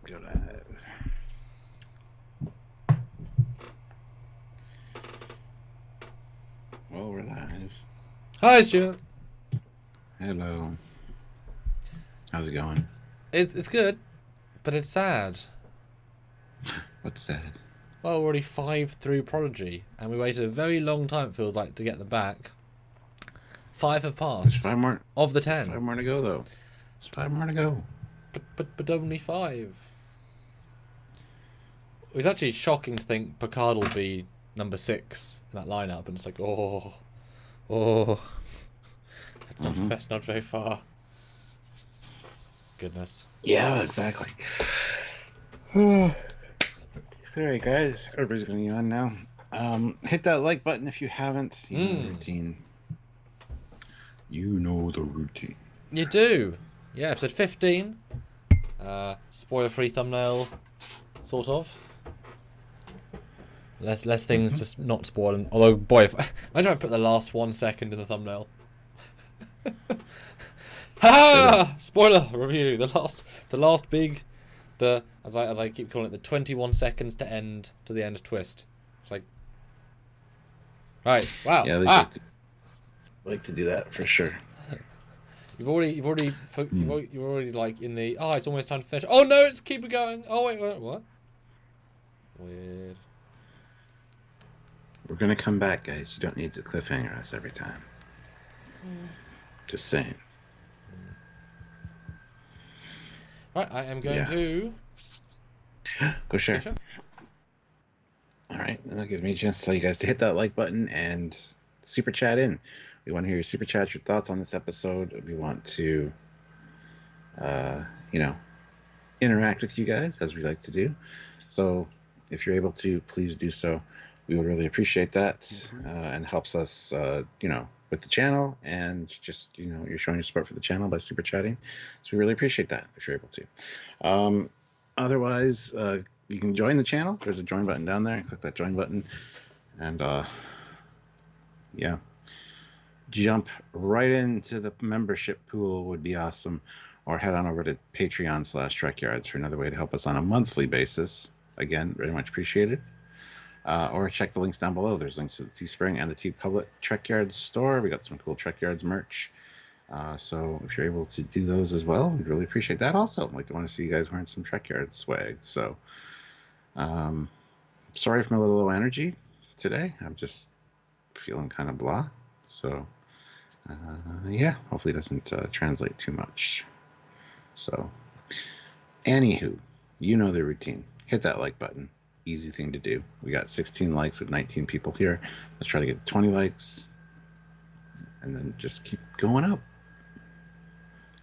Go live. Well, we're live. Hi, Stuart. Hello. How's it going? It's good, but it's sad. What's that? Well, we're already 5 through Prodigy, and we waited a very long time, it feels like, to get them back. 5 have There's passed. 5 more. Of the 5 10. more to go, though. There's 5 more to go. But only 5. It was actually shocking to think Picard will be number 6 in that lineup, and it's like, oh. That's not very far. Goodness. Yeah, exactly. Sorry, guys. Everybody's going on now. Hit that like button if you haven't. You know the routine. You know the routine. You do. Yeah, episode 15. Spoiler-free thumbnail, sort of. Less things to not spoil. Although, boy, imagine I put the last 1 second in the thumbnail. Ha! Spoiler review. The last big, as I keep calling it, the 21 seconds to the end of twist. It's like, right, wow. Yeah, they like to do that for sure. You've already like in the it's almost time to finish. Oh no, it's keep it going. Oh wait, what? Weird. We're gonna come back, guys. You don't need to cliffhanger us every time. Just saying. Right, I am going to go share. All right, and that gives me a chance to tell you guys to hit that like button and super chat in. We want to hear your super chats, your thoughts on this episode. We want to, interact with you guys as we like to do. So if you're able to, please do so. We would really appreciate that, and helps us, with the channel, and just, you're showing your support for the channel by super chatting. So we really appreciate that if you're able to. Otherwise, you can join the channel. There's a join button down there. Click that join button, and jump right into the membership pool would be awesome. Or head on over to Patreon/Trekyards for another way to help us on a monthly basis. Again, very much appreciated. Or check the links down below. There's links to the Teespring and the TeePublic Trekyards store. We got some cool Trekyards merch. So if you're able to do those as well, we'd really appreciate that. Also, I'd like to want to see you guys wearing some Trekyards swag. So, sorry for my little low energy today. I'm just feeling kind of blah. So, hopefully it doesn't translate too much. So, anywho, you know the routine. Hit that like button. Easy thing to do. We got 16 likes with 19 people here. Let's try to get to 20 likes. And then just keep going up.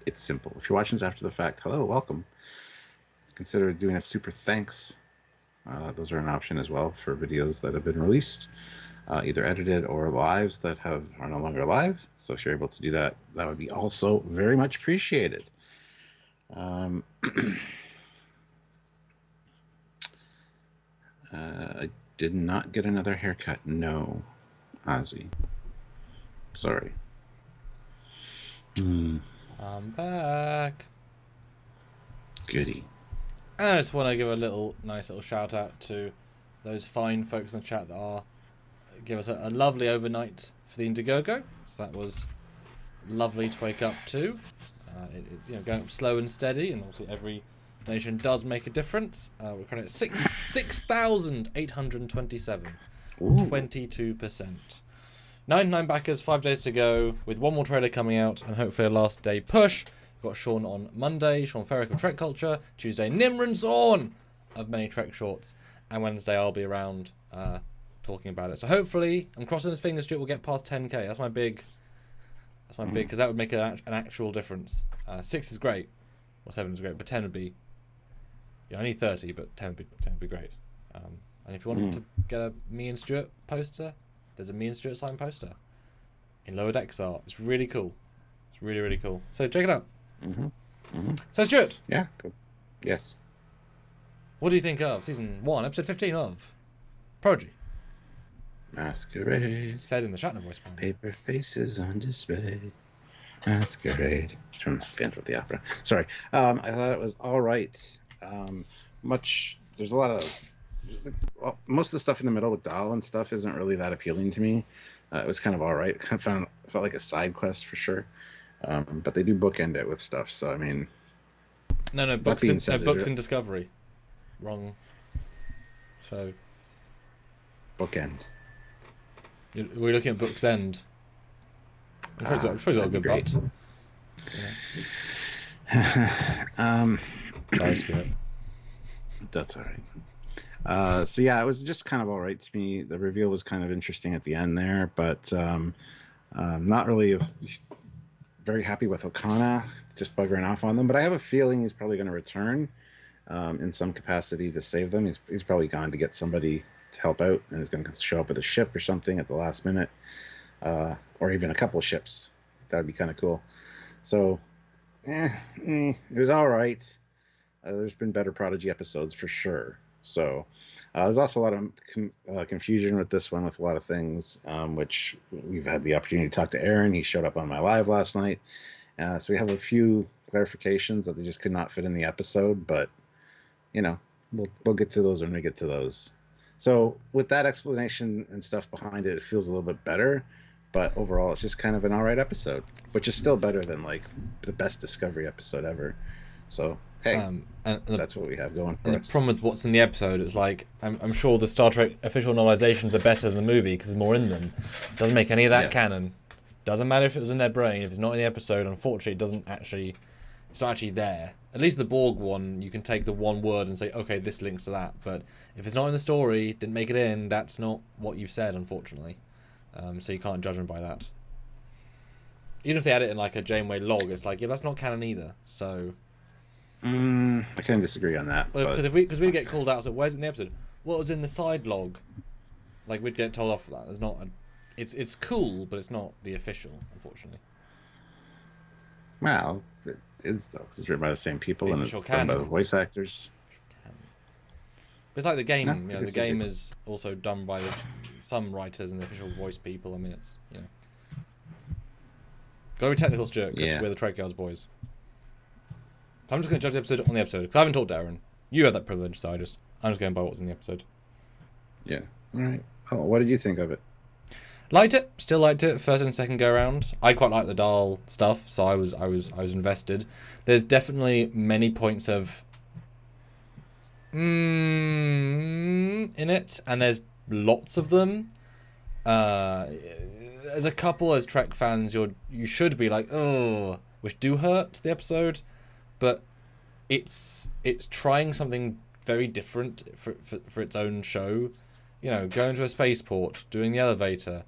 It's simple. If you're watching this after the fact, hello, welcome. Consider doing a super thanks. Those are an option as well for videos that have been released, either edited or lives that are no longer live. So if you're able to do that, that would be also very much appreciated. I did not get another haircut. No, Ozzy. Sorry. I'm back. Goody. And I just want to give a nice little shout out to those fine folks in the chat that give us a lovely overnight for the Indiegogo. So that was lovely to wake up to. It's going up slow and steady, and obviously every donation does make a difference. We're currently at 6,827. 22%. 99 backers, 5 days to go, with one more trailer coming out, and hopefully a last day push. We've got Sean on Monday, Sean Ferrick of Trek Culture. Tuesday, Nimran Zorn of Many Trek Shorts. And Wednesday I'll be around talking about it. So hopefully, I'm crossing his fingers, Stuart will get past 10k. That's my big, because that would make an actual difference. 6 is great, or 7 is great, but 10 would be, I need 30, but 10 would be great. And if you want to get a me and Stuart poster, there's a me and Stuart signed poster in Lower Decks art. It's really cool. It's really, really cool. So check it out. So Stuart. Yeah, cool. Yes. What do you think of Season 1, Episode 15 of Prodigy? Masquerade. Said in the Shatner voice band. Paper faces on display. Masquerade. From Phantom of the Opera. Sorry. I thought it was all right. There's a lot of, well, most of the stuff in the middle with Dahl and stuff isn't really that appealing to me. It was kind of all right. Kind of felt like a side quest for sure. But they do bookend it with stuff. So I mean, no, books in Discovery, wrong. So bookend. We're looking at Book's End. I'm sure he's got a good butt. Yeah. Sorry, Stuart. That's all right. So yeah, it was just kind of all right to me. The reveal was kind of interesting at the end there, but not really very happy with Okana just buggering off on them. But I have a feeling he's probably going to return in some capacity to save them. He's probably gone to get somebody to help out, and he's going to show up with a ship or something at the last minute, or even a couple of ships. That would be kind of cool. So, it was all right. There's been better Prodigy episodes for sure. So there's also a lot of confusion with this one with a lot of things, which we've had the opportunity to talk to Aaron. He showed up on my live last night. So we have a few clarifications that they just could not fit in the episode, but we'll get to those when we get to those. So with that explanation and stuff behind it, it feels a little bit better. But overall, it's just kind of an all right episode, which is still better than like the best Discovery episode ever. So hey, that's what we have going for us. The problem with what's in the episode is like I'm sure the Star Trek official novelizations are better than the movie because there's more in them. Doesn't make any of that canon. Doesn't matter if it was in their brain. If it's not in the episode, unfortunately, it's not actually there. At least the Borg one, you can take the one word and say, okay, this links to that. But if it's not in the story, didn't make it in, that's not what you've said, unfortunately. So you can't judge them by that. Even if they add it in like a Janeway log, it's like, yeah, that's not canon either. So I kind of disagree on that. Well, because we get called out, so where's it in the episode? Well, it was in the side log. Like we'd get told off for that. There's not it's cool, but it's not the official, unfortunately. Well, it is though, because it's written by the same people and it's done by the voice actors. But it's like the game. The game is also done by some writers and the official voice people. I mean, it's gotta be technical, Stuart, because we're the Trekyards boys. So I'm just going to judge the episode on the episode, because I haven't talked to Aaron. You had that privilege, so I'm just going by what's in the episode. Yeah. All right. Oh, what did you think of it? Liked it. Still liked it. First and second go around. I quite like the Dahl stuff, so I was invested. There's definitely many points of in it, and there's lots of them. There's a couple as Trek fans you should be like, oh, which do hurt the episode. But it's trying something very different for its own show. Going to a spaceport, doing the elevator,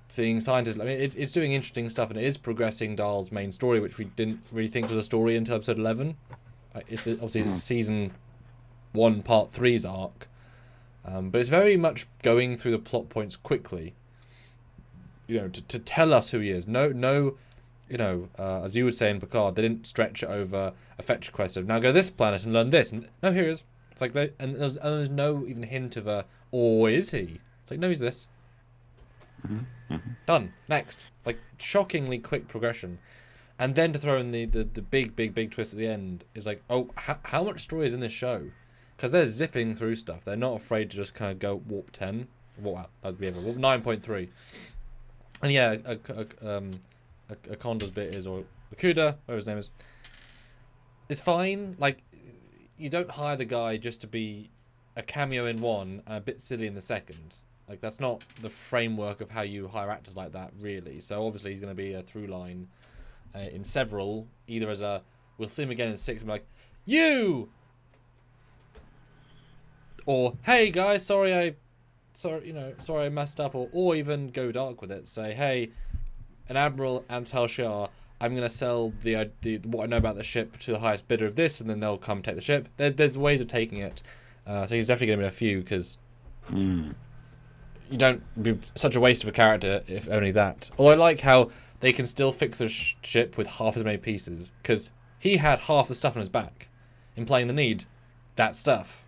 seeing scientists. I mean, it's doing interesting stuff, and it is progressing Dahl's main story, which we didn't really think was a story until episode 11. It's season 1, part 3's arc. But it's very much going through the plot points quickly. To tell us who he is. No. As you would say in Picard, they didn't stretch it over a fetch quest of now go to this planet and learn this. And no, here he is. It's like there's no even hint of a, or is he? It's like, no, he's this. Mm-hmm. Done. Next. Like, shockingly quick progression. And then to throw in the big twist at the end is like, oh, how much story is in this show? Because they're zipping through stuff. They're not afraid to just kind of go warp 10. Wow, that'd be warp 9.3. And yeah, a Conda's bit is, or Okuda, whatever his name is, it's fine. Like, you don't hire the guy just to be a cameo in one and a bit silly in the second. Like, that's not the framework of how you hire actors like that, really. So obviously he's going to be a through line in several, either as we'll see him again in 6 and be like, you! Or, hey guys, sorry I messed up, or even go dark with it. Say, hey, an Admiral and Tal Shiar, I'm going to sell the what I know about the ship to the highest bidder of this, and then they'll come take the ship. There's ways of taking it. So he's definitely going to be a few, because you don't be such a waste of a character if only that. Although I like how they can still fix the ship with half as many pieces, because he had half the stuff on his back. In playing the need, that stuff.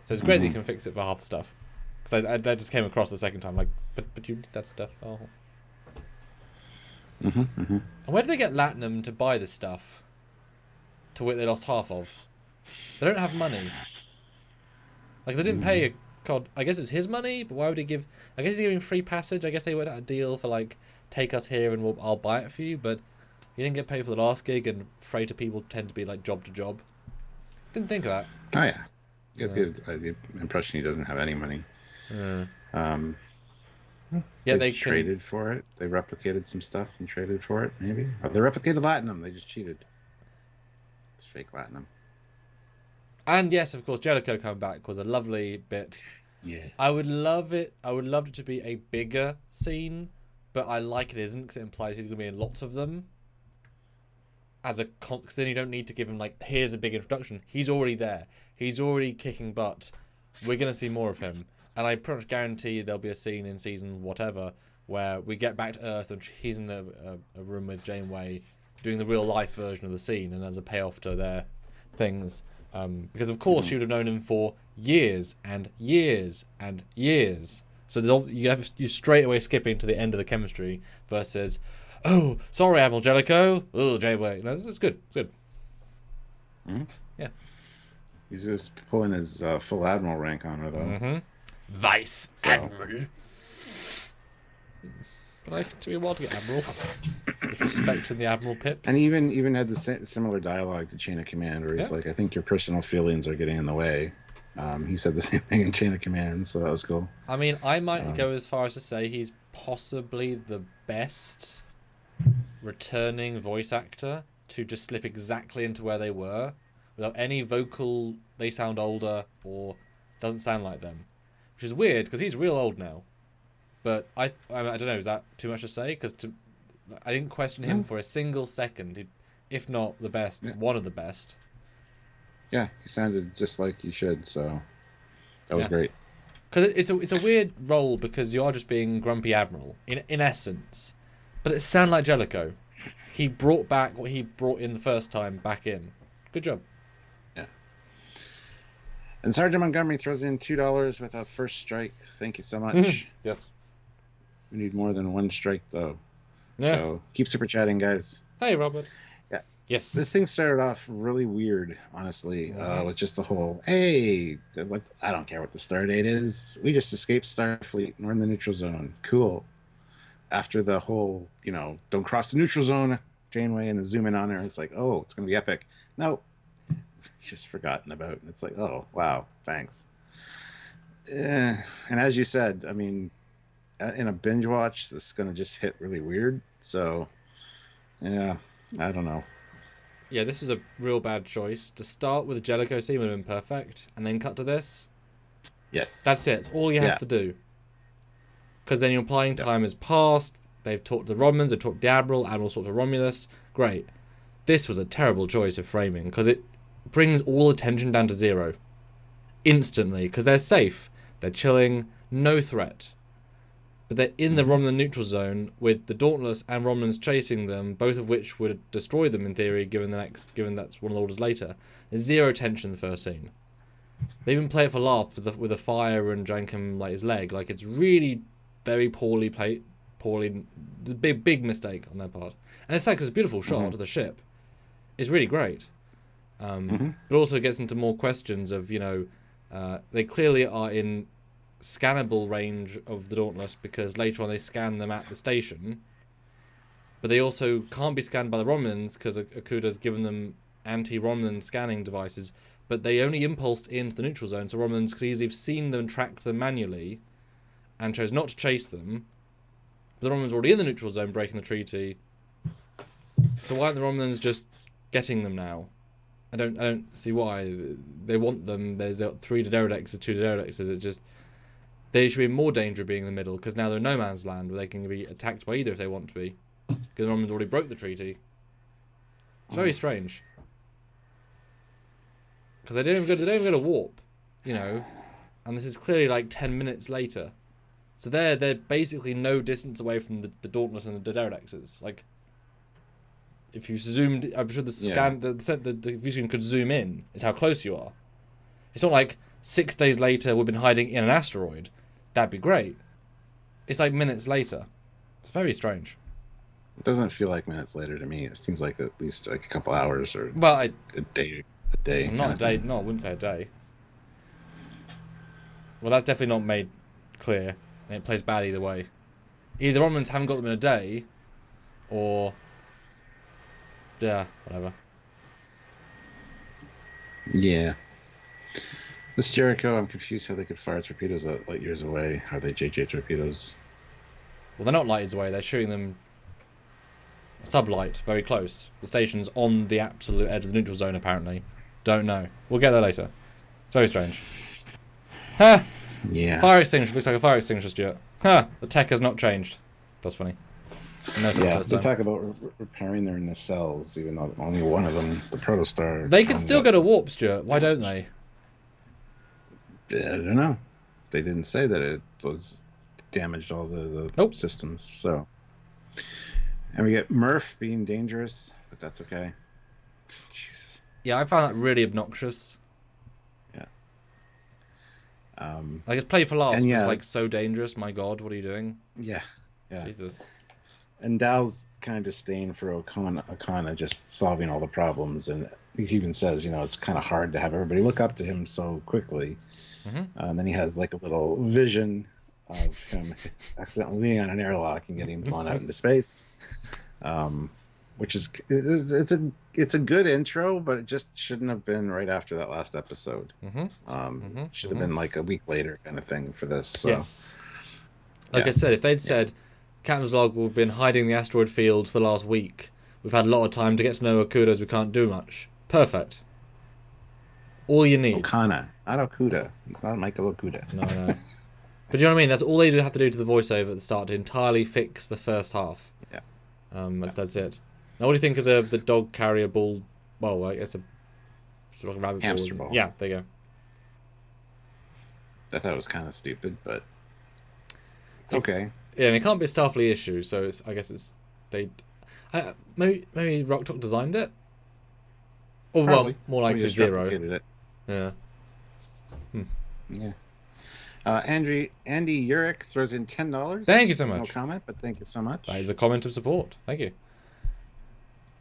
So it's great that you can fix it for half the stuff. Because that just came across the second time, like, but you need that stuff. Oh. And where did they get Latinum to buy the stuff? To which they lost half of? They don't have money. Like, they didn't pay a God. I guess it was his money, but why would he give? I guess he's giving free passage. I guess they worked out a deal for like, take us here and I'll buy it for you. But he didn't get paid for the last gig, and freighter people tend to be like job to job. Didn't think of that. Oh yeah, it's the impression he doesn't have any money. Yeah, they traded for it. They replicated some stuff and traded for it. Maybe they replicated Latinum. They just cheated. It's fake Latinum. And yes, of course, Jellicoe coming back was a lovely bit. Yes. I would love it. I would love it to be a bigger scene, but I like it isn't because it implies he's going to be in lots of them. Because then you don't need to give him like, here's the big introduction. He's already there. He's already kicking butt. We're going to see more of him. And I pretty much guarantee there'll be a scene in season whatever where we get back to Earth and he's in a room with Janeway doing the real life version of the scene, and there's a payoff to their things. Because of course you would have known him for years and years and years. So you straight away skipping to the end of the chemistry versus, oh, sorry, Admiral Jellicoe. Oh, Janeway. No, it's good. It's good. Mm-hmm. Yeah. He's just pulling his full admiral rank on her, though. Mm-hmm. Vice Admiral. But I took me a while to get Admiral. Respecting the Admiral pips. And he even had the similar dialogue to Chain of Command, where he's like, I think your personal feelings are getting in the way. He said the same thing in Chain of Command, so that was cool. I mean, I might go as far as to say he's possibly the best returning voice actor to just slip exactly into where they were without any vocal, they sound older or doesn't sound like them. Which is weird, because he's real old now. But I don't know, is that too much to say? Because I didn't question him for a single second. If not the best, one of the best. Yeah, he sounded just like he should, so that was great. Because it's a weird role, because you are just being Grumpy Admiral, in essence. But it sounded like Jellicoe. He brought back what he brought in the first time back in. Good job. Yeah. And Sergeant Montgomery throws in $2 with a first strike. Thank you so much. Yes. We need more than one strike, though. Yeah. So keep super chatting, guys. Hey, Robert. Yeah. Yes. This thing started off really weird, honestly, with just the whole, hey, I don't care what the star date is. We just escaped Starfleet and we're in the neutral zone. Cool. After the whole, don't cross the neutral zone, Janeway and the zoom in on her, it's like, oh, it's going to be epic. No. Just forgotten about. And it's like, oh, wow, thanks. And as you said, I mean, in a binge watch, this is going to just hit really weird. So, yeah, I don't know. Yeah, this was a real bad choice. To start with the Jellicoe scene would have been perfect, and then cut to this. Yes. That's it. It's all you have to do. Because then you're implying time has passed. They've talked to the Romulans, they've talked to the Admiral, Admiral's talked to Romulus. Great. This was a terrible choice of framing, because it brings all attention down to zero. Instantly, because they're safe. They're chilling, no threat. But they're in the Romulan neutral zone with the Dauntless and Romulans chasing them, both of which would destroy them in theory, given that's one of the orders later. There's zero tension in the first scene. They even play it for laughs with the fire and drank him like his leg. Like, it's really very poorly played. The big mistake on their part. And it's like it's a beautiful shot of the ship. It's really great. But also gets into more questions of, they clearly are in scannable range of the Dauntless, because later on they scan them at the station. But they also can't be scanned by the Romulans because Okuda's given them anti-Romulan scanning devices, but they only impulsed into the neutral zone, so Romulans could easily have seen them and tracked them manually and chose not to chase them. But the Romulans were already in the neutral zone, breaking the treaty. So why aren't the Romulans just getting them now? I don't see why. They want them. There's 3 Dederodexes, 2 Dederodexes. It just, they should be in more danger of being in the middle, because now they're in no man's land where they can be attacked by either if they want to be. Because the Romulans already broke the treaty. It's very strange. Because they don't even go to warp, and this is clearly like 10 minutes later. So they're basically no distance away from the Dauntless and the Dederodexes. Like, if you zoomed, I'm sure the scan, the view screen could zoom in. Is how close you are. It's not like 6 days later we've been hiding in an asteroid. That'd be great. It's like minutes later. It's very strange. It doesn't feel like minutes later to me. It seems like at least like a couple hours or a day. a day. Well, not a day. No, I wouldn't say a day. Well, that's definitely not made clear, and it plays bad either way. Either the Romans haven't got them in a day, or yeah, whatever. Yeah. This Jericho, I'm confused how they could fire torpedoes at light years away. Are they JJ torpedoes? Well, they're not light years away. They're shooting them sublight, very close. The station's on the absolute edge of the neutral zone, apparently. Don't know. We'll get there later. It's very strange. Huh! Yeah. Fire extinguisher. Looks like a fire extinguisher, Stuart. Huh! The tech has not changed. That's funny. No, Yeah, they talk about repairing their nacelles, even though only one of them, the Protostar... They can still go to warp, Stuart. Why don't they? I don't know. They didn't say that it was damaged all the systems, so... And we get Murph being dangerous, but that's okay. Jesus. Yeah, I found that really obnoxious. Yeah. Like, it's play for laughs, yeah, but it's like so dangerous. My God, what are you doing? Yeah. Yeah. Jesus. And Dow's kind of disdain for Okana just solving all the problems, and he even says, it's kind of hard to have everybody look up to him so quickly. Mm-hmm. And then he has like a little vision of him accidentally leaning on an airlock and getting blown out into space. Which is it's a good intro, but it just shouldn't have been right after that last episode. Should have been like a week later kind of thing for this. So. Yes. Like I said, if they'd said Captain's Log, we've been hiding the asteroid field for the last week. We've had a lot of time to get to know Okuda's. We can't do much. Perfect. All you need. Okana, not Okuda. He's not Michael Okuda. No. But you know what I mean? That's all they have to do to the voiceover at the start to entirely fix the first half. Yeah. That's it. Now, what do you think of the dog carrier ball? Well, I guess a sort of rabbit hamster ball. ball. Yeah, there you go. I thought it was kind of stupid, but it's okay. Yeah, and it can't be a Starfleet issue, so I guess maybe Rock Talk designed it. Or Probably. Well, more likely Zero. It. Yeah. Yeah. Andy Urich throws in $10. Thank you so much. No comment, but thank you so much. That is a comment of support. Thank you.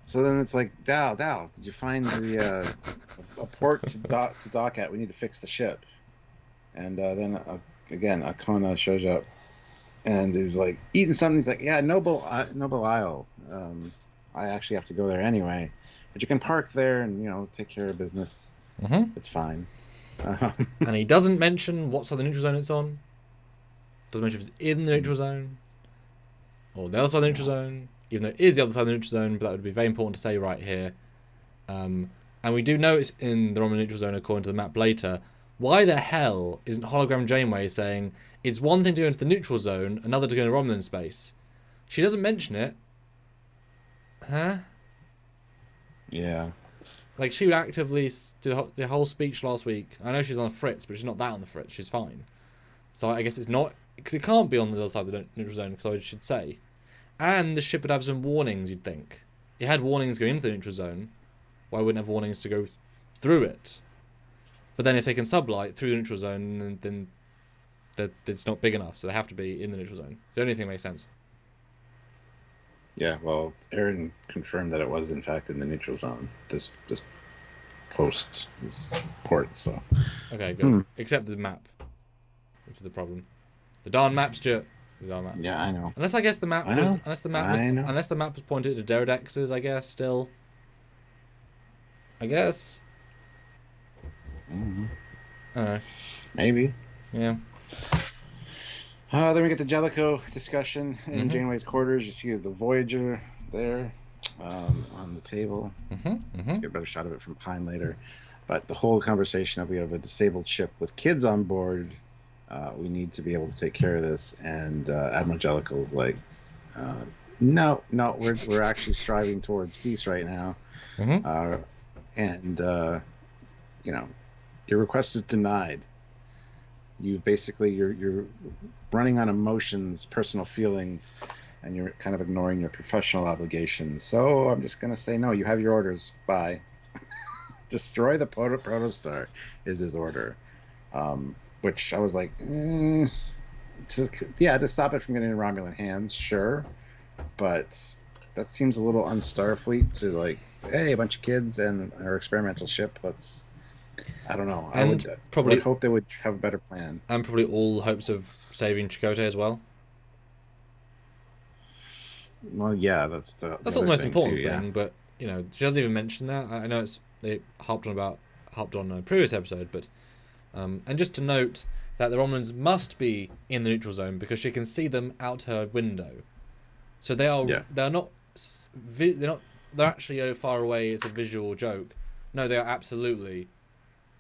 So then it's like, Dow, did you find the a port to dock at? We need to fix the ship. And then again, Akona shows up and is like eating something. He's like, yeah, Noble Isle. I actually have to go there anyway, but you can park there and take care of business. It's fine. And he doesn't mention what side of the neutral zone it's on. Doesn't mention if it's in the neutral zone or the other side of the neutral zone, even though it is the other side of the neutral zone, but that would be very important to say right here. And we do know it's in the Roman neutral zone according to the map later. Why the hell isn't Hologram Janeway saying it's one thing to go into the neutral zone, another to go into Romulan space? She doesn't mention it. Huh? Yeah. Like, she would actively do the whole speech last week. I know she's on the fritz, but she's not that on the fritz. She's fine. So I guess it's not... Because it can't be on the other side of the neutral zone, because I should say. And the ship would have some warnings, you'd think. It had warnings going into the neutral zone. Why wouldn't it have warnings to go through it? But then if they can sublight through the neutral zone, then it's not big enough. So they have to be in the neutral zone. It's the only thing that makes sense. Yeah, well, Aaron confirmed that it was in fact in the neutral zone. This post, this port. So okay, good. Except the map, which is the problem. The darn map, Stuart. The darn map. Yeah, I know. Unless I guess the map was unless the map was pointed to Derodexes, I guess still. I guess. I don't know. Maybe. Yeah. Then we get the Jellicoe discussion in Janeway's quarters. You see the Voyager there on the table. Get a better shot of it from Pine later. But the whole conversation of we have a disabled ship with kids on board. We need to be able to take care of this. And Admiral Jellicoe's like, no, we're actually striving towards peace right now. Your request is denied. You're running on emotions, personal feelings, and you're kind of ignoring your professional obligations. So I'm just going to say no. You have your orders. Bye. Destroy the Protostar is his order. Which I was like, to stop it from getting in Romulan hands, sure, but that seems a little un-Starfleet to like, hey, a bunch of kids and our experimental ship. Let's. I don't know. I would hope they would have a better plan. And probably all hopes of saving Chakotay as well. Well, yeah, that's not the most important thing, but you know, she doesn't even mention that. I know they harped on a previous episode, but and just to note that the Romulans must be in the neutral zone because she can see them out her window, so they're actually far away. It's a visual joke. No, they are absolutely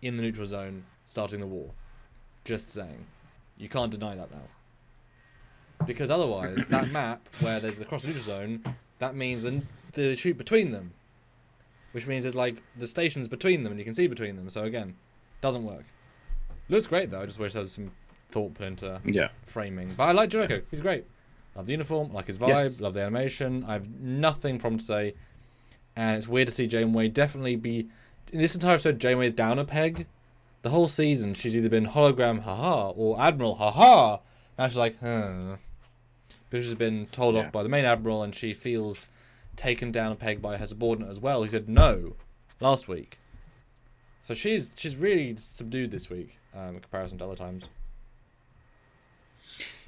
in the neutral zone, starting the war. Just saying, you can't deny that now. Because otherwise, that map where there's the cross neutral zone, that means the shoot between them, which means there's like the stations between them and you can see between them. So again, doesn't work. Looks great though. I just wish there was some thought put into framing. But I like Jericho. He's great. Love the uniform. Like his vibe. Yes. Love the animation. I have nothing from to say. And it's weird to see Janeway definitely be in this entire episode. Janeway's down a peg. The whole season, she's either been hologram, haha, or admiral, haha. Now she's like, huh. Because she's been told off by the main admiral and she feels taken down a peg by her subordinate as well, who said no last week. So she's really subdued this week in comparison to other times.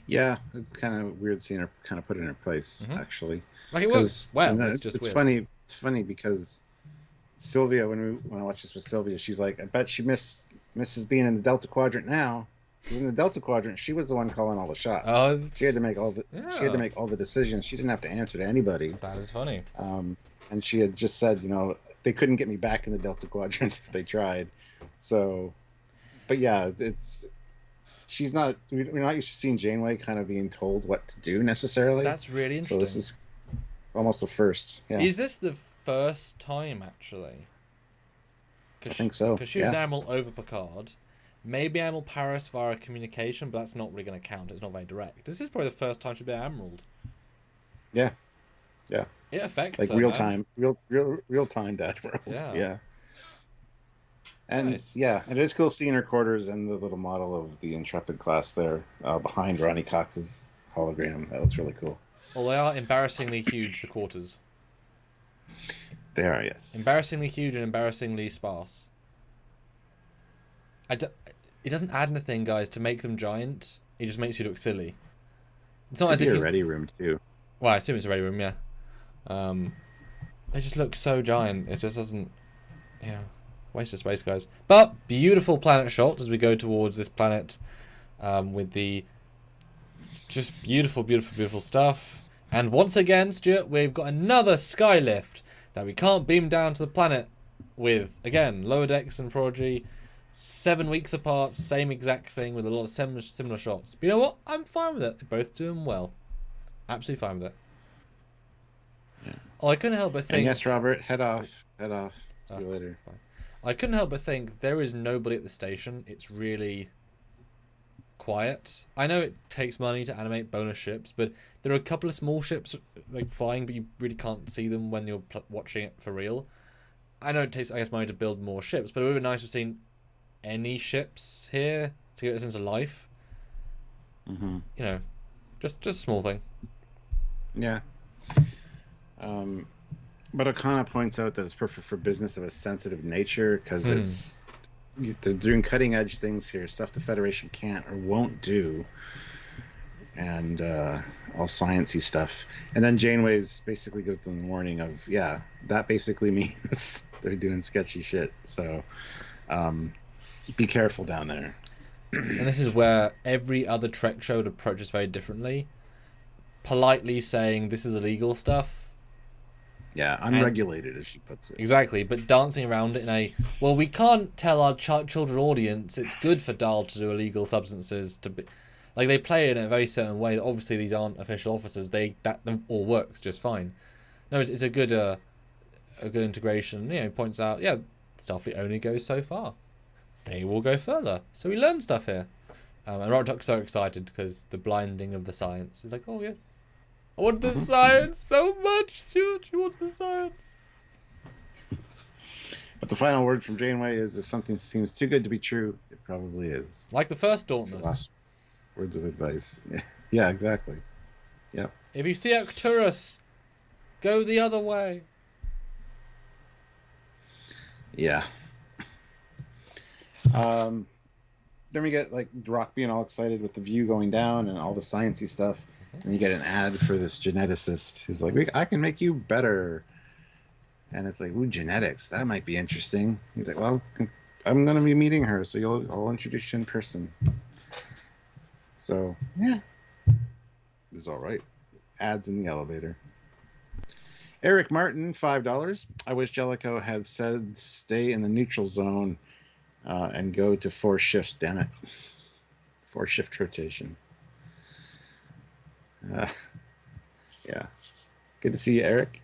Yeah, it's kind of weird seeing her kind of put in her place, actually. Like it works well, it's just weird. Funny. It's funny because Sylvia, when I watched this with Sylvia, she's like, I bet she misses being in the Delta Quadrant now. In the Delta Quadrant, she was the one calling all the shots. Oh, she had to make all the decisions. She didn't have to answer to anybody. That is funny. And she had just said, they couldn't get me back in the Delta Quadrant if they tried. So, but yeah, she's not. We're not used to seeing Janeway kind of being told what to do necessarily. That's really interesting. So this is almost a first. Yeah. Is this the first time actually? I think so. Because she was an admiral over Picard. Maybe Admiral Paris via communication, but that's not really going to count. It's not very direct. This is probably the first time she's been admiraled. Yeah. It affects like her, real time admirals. Yeah. And nice. It is cool seeing her quarters and the little model of the Intrepid class there behind Ronnie Cox's hologram. That looks really cool. Well, they are embarrassingly huge, the quarters. They are, yes. Embarrassingly huge and embarrassingly sparse. It doesn't add anything, guys, to make them giant. It just makes you look silly. It's not as if a ready room too. Well, I assume it's a ready room, yeah. They just look so giant. It just doesn't. Yeah, waste of space, guys. But beautiful planet shot as we go towards this planet, with the just beautiful, beautiful, beautiful stuff. And once again, Stuart, we've got another skylift that we can't beam down to the planet with. Again, Lower Decks and Prodigy. 7 weeks apart, same exact thing with a lot of similar shots. But you know what? I'm fine with it. They're both doing well. Absolutely fine with it. Yeah. Oh, I couldn't help but think... And yes, Robert, head off. See you later. Fine. I couldn't help but think there is nobody at the station. It's really quiet. I know it takes money to animate bonus ships, but there are a couple of small ships like flying, but you really can't see them when you're watching it for real. I know it takes, I guess, money to build more ships, but it would be nice to have seen any ships here to get a sense of life. Mm-hmm. You know, just a small thing. Yeah. But Okana points out that it's perfect for business of a sensitive nature because they're doing cutting edge things here, stuff the Federation can't or won't do, and all sciencey stuff. And then Janeway's basically gives them the warning of, that basically means they're doing sketchy shit. So be careful down there. And this is where every other Trek show would approach this very differently. Politely saying this is illegal stuff. Yeah, unregulated, as she puts it. Exactly, but dancing around it in a, well, we can't tell our children audience it's good for Dahl to do illegal substances to be, like they play it in a very certain way. Obviously, these aren't official officers. That all works just fine. No, it's a good integration. You know, it points out, Starfleet only goes so far. They will go further. So we learn stuff here. And Robert Tuck's so excited because the blinding of the science. He's like, oh yes, I want the science so much, Stuart. She wants the science. But the final word from Janeway is, if something seems too good to be true, it probably is. Like the first Dauntless. Last words of advice. Yeah, exactly. Yep. If you see Arcturus, Go the other way. Yeah. Then we get like Rock being all excited with the view going down and all the sciencey stuff, and you get an ad for this geneticist who's like, "I can make you better," and it's like, "Ooh, genetics, that might be interesting." He's like, "Well, I'm gonna be meeting her, so I'll introduce you in person." So yeah, it was all right. Ads in the elevator. Eric Martin, $5. I wish Jellicoe had said stay in the neutral zone and go to 4 shifts. Damn it, 4 shift rotation. Yeah, good to see you, Eric.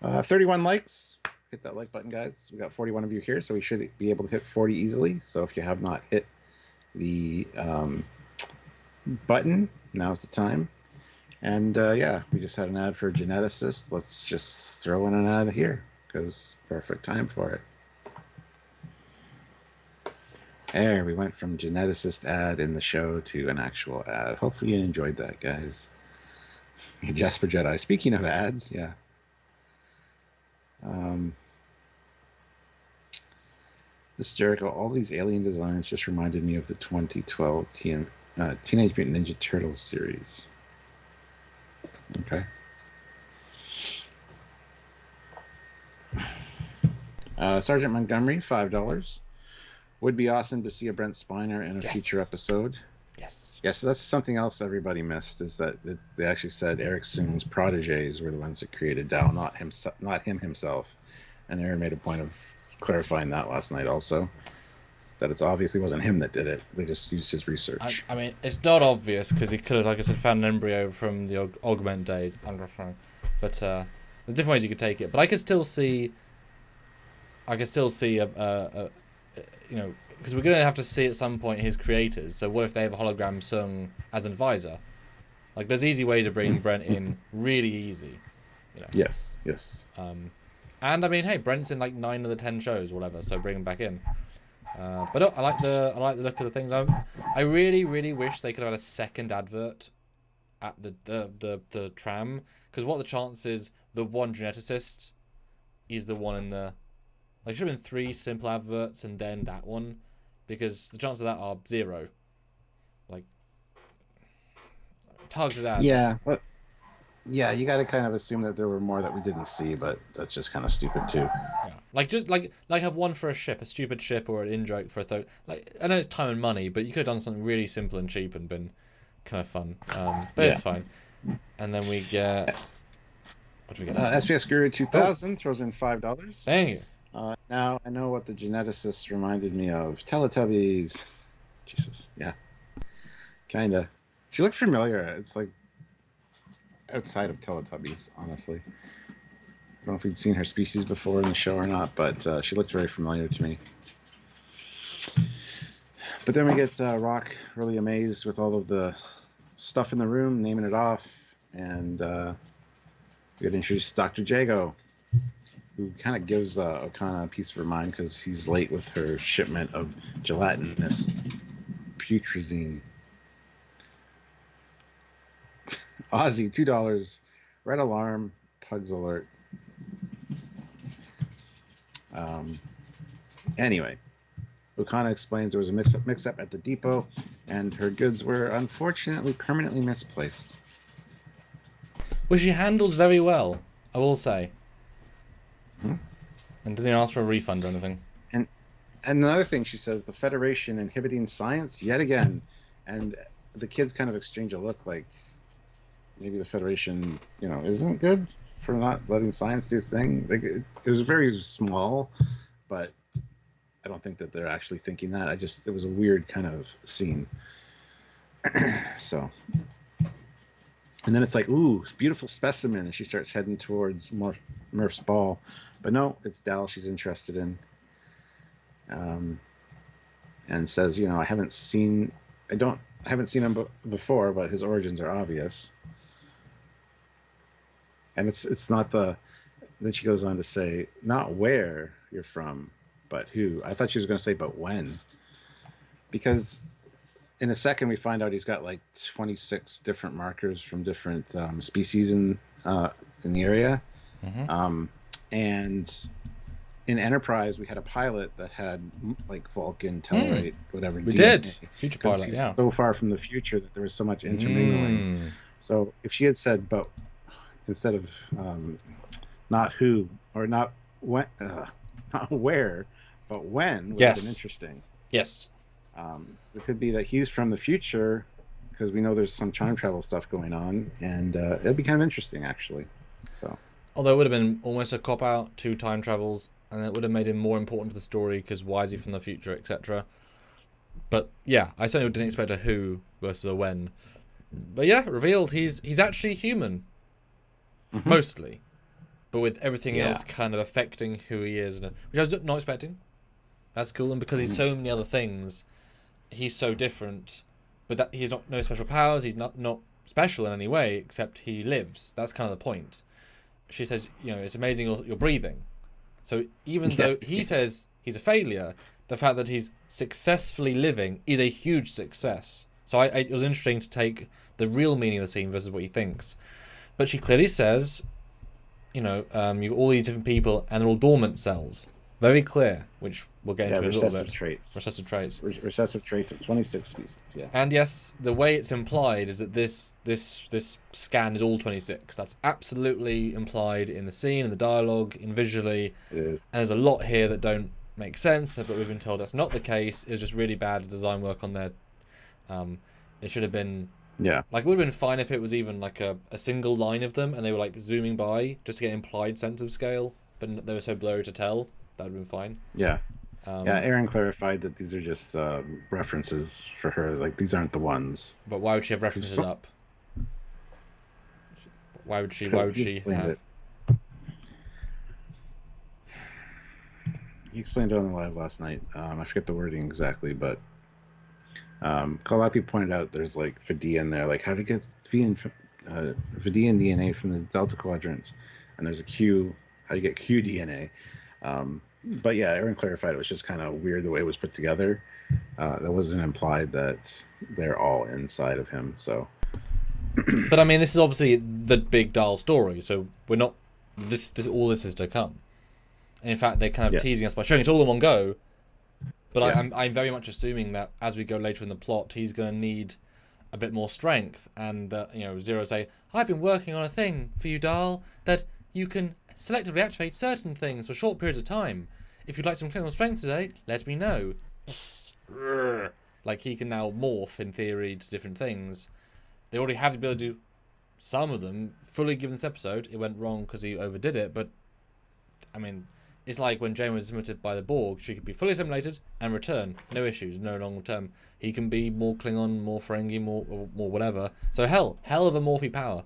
31 likes. Hit that like button, guys. We got 41 of you here, so we should be able to hit 40 easily. So if you have not hit the button, now's the time. And yeah, we just had an ad for a geneticist. Let's just throw in an ad here because perfect time for it. There, we went from geneticist ad in the show to an actual ad. Hopefully you enjoyed that, guys. Jasper Jedi. Speaking of ads, yeah. This is Jericho. All these alien designs just reminded me of the 2012 Teenage Mutant Ninja Turtles series. Okay. Sergeant Montgomery, $5. Would be awesome to see a Brent Spiner in a future episode. Yes. Yeah, so that's something else everybody missed, is that they actually said Eric Soon's protégés were the ones that created Dal, not him himself. And Aaron made a point of clarifying that last night also, that it's obviously wasn't him that did it. They just used his research. I mean, it's not obvious because he could have, like I said, found an embryo from the augment days. But there's different ways you could take it. But I could still see you know, because we're going to have to see at some point his creators. So what if they have a hologram Sung as an advisor? Like, there's easy ways of bringing Brent in, really easy. You know. Yes. And I mean, hey, Brent's in like 9 of the 10 shows or whatever, so bring him back in. But no, I like the look of the things. I really, really wish they could have had a second advert at the tram, because what are the chances the one geneticist is the one in the... Like, should have been 3 simple adverts and then that one, because the chances of that are 0. Like, targeted ads. Yeah, but yeah, you got to kind of assume that there were more that we didn't see, but that's just kind of stupid too. Yeah. Like, just like have one for a ship, a stupid ship, or an in-joke for a third. Like, I know it's time and money, but you could have done something really simple and cheap and been kind of fun. But it's fine. And then we get... What do we get? SPS Guru 2000 throws in $5. Thank you. Now I know what the geneticist reminded me of. Teletubbies. Jesus, yeah. Kinda. She looked familiar. It's like outside of Teletubbies, honestly. I don't know if we'd seen her species before in the show or not, but she looked very familiar to me. But then we get Rock really amazed with all of the stuff in the room, naming it off, and we get introduced to Dr. Jago, who kind of gives Okana a piece of her mind because he's late with her shipment of gelatinous putrescine. Aussie, $2. Red alarm, pugs alert. Anyway, Okana explains there was a mix-up at the depot, and her goods were unfortunately permanently misplaced. Which she handles very well, I will say. And doesn't even ask for a refund or anything. And another thing she says, the Federation inhibiting science yet again. And the kids kind of exchange a look like maybe the Federation, isn't good for not letting science do its thing. Like, it was very small, but I don't think that they're actually thinking that. It was a weird kind of scene. So... And then it's like, ooh, beautiful specimen. And she starts heading towards Murph's ball. But no, it's Dal she's interested in. And says, I haven't seen him before, but his origins are obvious. And it's not then she goes on to say, not where you're from, but who. I thought she was going to say, but when. Because in a second, we find out he's got like 26 different markers from different species in the area. And in Enterprise, we had a pilot that had like Vulcan, Tellarite, whatever. We DNA, did. Future pilot, he's yeah. so far from the future that there was so much intermingling. So if she had said, but instead of not who or not when, not where, but when, would have been interesting. Yes. It could be that he's from the future, because we know there's some time travel stuff going on, and it'd be kind of interesting, actually. So, although it would have been almost a cop out, 2 time travels, and it would have made him more important to the story because why is he from the future, etc. But yeah, I certainly didn't expect a who versus a when. But yeah, revealed he's actually human, mostly, but with everything else kind of affecting who he is, which I was not expecting. That's cool, and because he's so many other things, he's so different. But that he's no special powers. He's not special in any way, except he lives. That's kind of the point. She says, it's amazing you're breathing. So even though he says he's a failure, the fact that he's successfully living is a huge success. So it was interesting to take the real meaning of the scene versus what he thinks. But she clearly says, you've got all these different people and they're all dormant cells. Very clear, which we'll get into in a little bit. Recessive traits. Recessive traits of 26 species, yeah. And yes, the way it's implied is that this scan is all 26. That's absolutely implied in the scene, in the dialogue, in visually. It is. And there's a lot here that don't make sense, but we've been told that's not the case. It was just really bad design work on their... it should have been... Yeah. Like, it would have been fine if it was even like a single line of them and they were like zooming by just to get implied sense of scale, but they were so blurry to tell. That would have been fine. Yeah. Erin clarified that these are just references for her. Like, these aren't the ones. But why would she have references up? Why would she have... He explained it on the live last night. I forget the wording exactly, but a lot of people pointed out there's like Vidian in there. Like, how to get Vidian DNA from the Delta Quadrant? And there's a Q. How do you get Q DNA? But yeah, Erin clarified it was just kind of weird the way it was put together. That wasn't implied that they're all inside of him. So, but I mean, this is obviously the big Dahl story, so we're not. This all this is to come. And in fact, they're kind of teasing us by showing it all in one go. But I'm very much assuming that as we go later in the plot, he's going to need a bit more strength, and Zero say, "I've been working on a thing for you, Dahl, that you can selectively activate certain things for short periods of time. If you'd like some clinical strength today, let me know." Like, he can now morph, in theory, to different things. They already have the ability to do some of them. Fully given this episode, it went wrong because he overdid it, but, I mean, it's like when Jane was assimilated by the Borg. She could be fully assimilated and return. No issues, no long term. He can be more Klingon, more Ferengi, more whatever. So hell of a morphy power.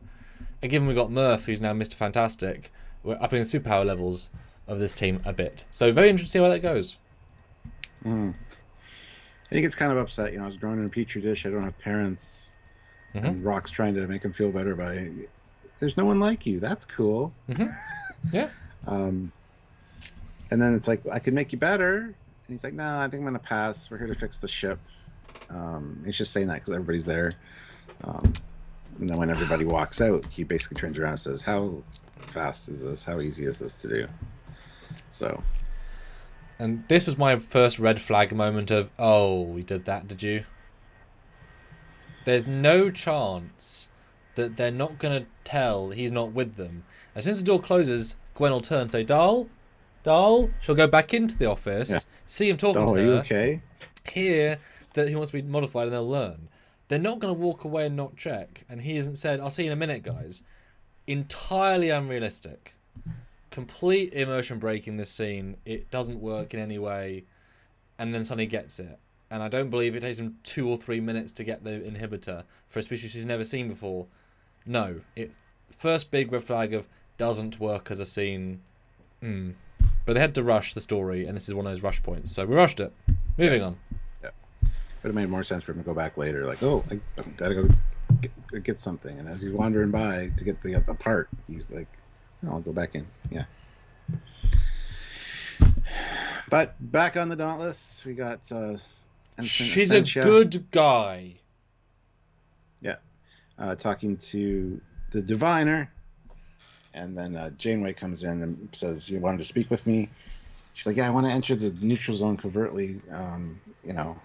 And given we got Murph, who's now Mr. Fantastic, we're upping the superpower levels of this team a bit. So very interesting to see how that goes. He gets kind of upset. I was growing in a petri dish. I don't have parents. And Rock's trying to make him feel better by, there's no one like you. That's cool. Yeah. And then it's like, I could make you better. And he's like, no, I think I'm going to pass. We're here to fix the ship. He's just saying that because everybody's there. And then when everybody walks out, he basically turns around and says, how fast is this? How easy is this to do? So. And this was my first red flag moment of, oh, we did that, did you? There's no chance that they're not going to tell he's not with them. As soon as the door closes, Gwen will turn and say, Dahl? She'll go back into the office, see him talking to her. Are you okay? Hear that he wants to be modified, and they'll learn. They're not going to walk away and not check. And he hasn't said, I'll see you in a minute, guys. Entirely unrealistic. Complete immersion break in this scene. It doesn't work in any way. And then suddenly gets it. And I don't believe it takes him 2 or 3 minutes to get the inhibitor for a species he's never seen before. No. First big red flag of doesn't work as a scene. But they had to rush the story, and this is one of those rush points. So we rushed it. Moving on. Yeah. Would have made more sense for him to go back later. Like, I gotta go get something. And as he's wandering by to get the part, he's like, I'll go back in. Yeah. But back on the Dauntless, we got She's a good guy. Yeah. Talking to the diviner. And then Janeway comes in and says, "You wanted to speak with me?" She's like, "Yeah, I want to enter the neutral zone covertly. You know,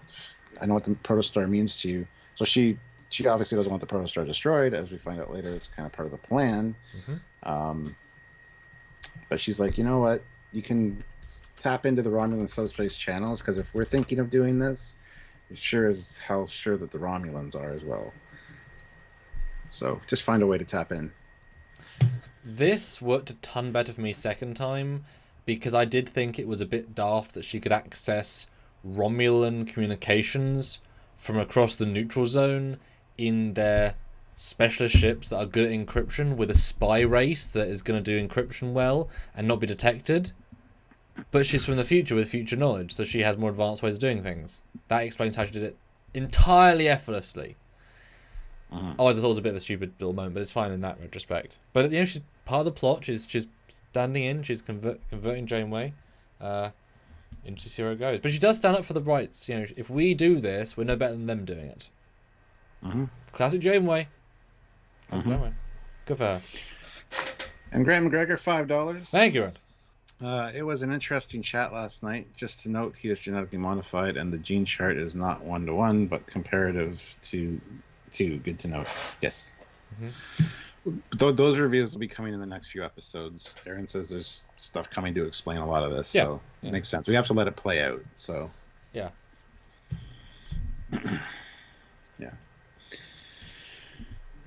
I know what the protostar means to you." So she obviously doesn't want the protostar destroyed, as we find out later. It's kind of part of the plan. Mm-hmm. But she's like, "You know what? You can tap into the Romulan subspace channels, because if we're thinking of doing this, it sure is hell sure that the Romulans are as well. So just find a way to tap in." This worked a ton better for me second time, because I did think it was a bit daft that she could access Romulan communications from across the neutral zone in their specialist ships that are good at encryption, with a spy race that is going to do encryption well and not be detected. But she's from the future with future knowledge, so she has more advanced ways of doing things. That explains how she did it entirely effortlessly. Otherwise, I thought it was a bit of a stupid little moment, but it's fine in that retrospect. But you know, she's part of the plot. She's standing in. She's converting Janeway. Into see where it goes. But she does stand up for the rights. You know, if we do this, we're no better than them doing it. Classic Janeway. Janeway. Good for her. And Grant McGregor, $5. Thank you, Rand. It was an interesting chat last night. Just to note, he is genetically modified, and the gene chart is not 1-to-1, but comparative to 2. Good to note. Yes. Those reviews will be coming in the next few episodes. Aaron says there's stuff coming to explain a lot of this, so it makes sense. We have to let it play out. So yeah.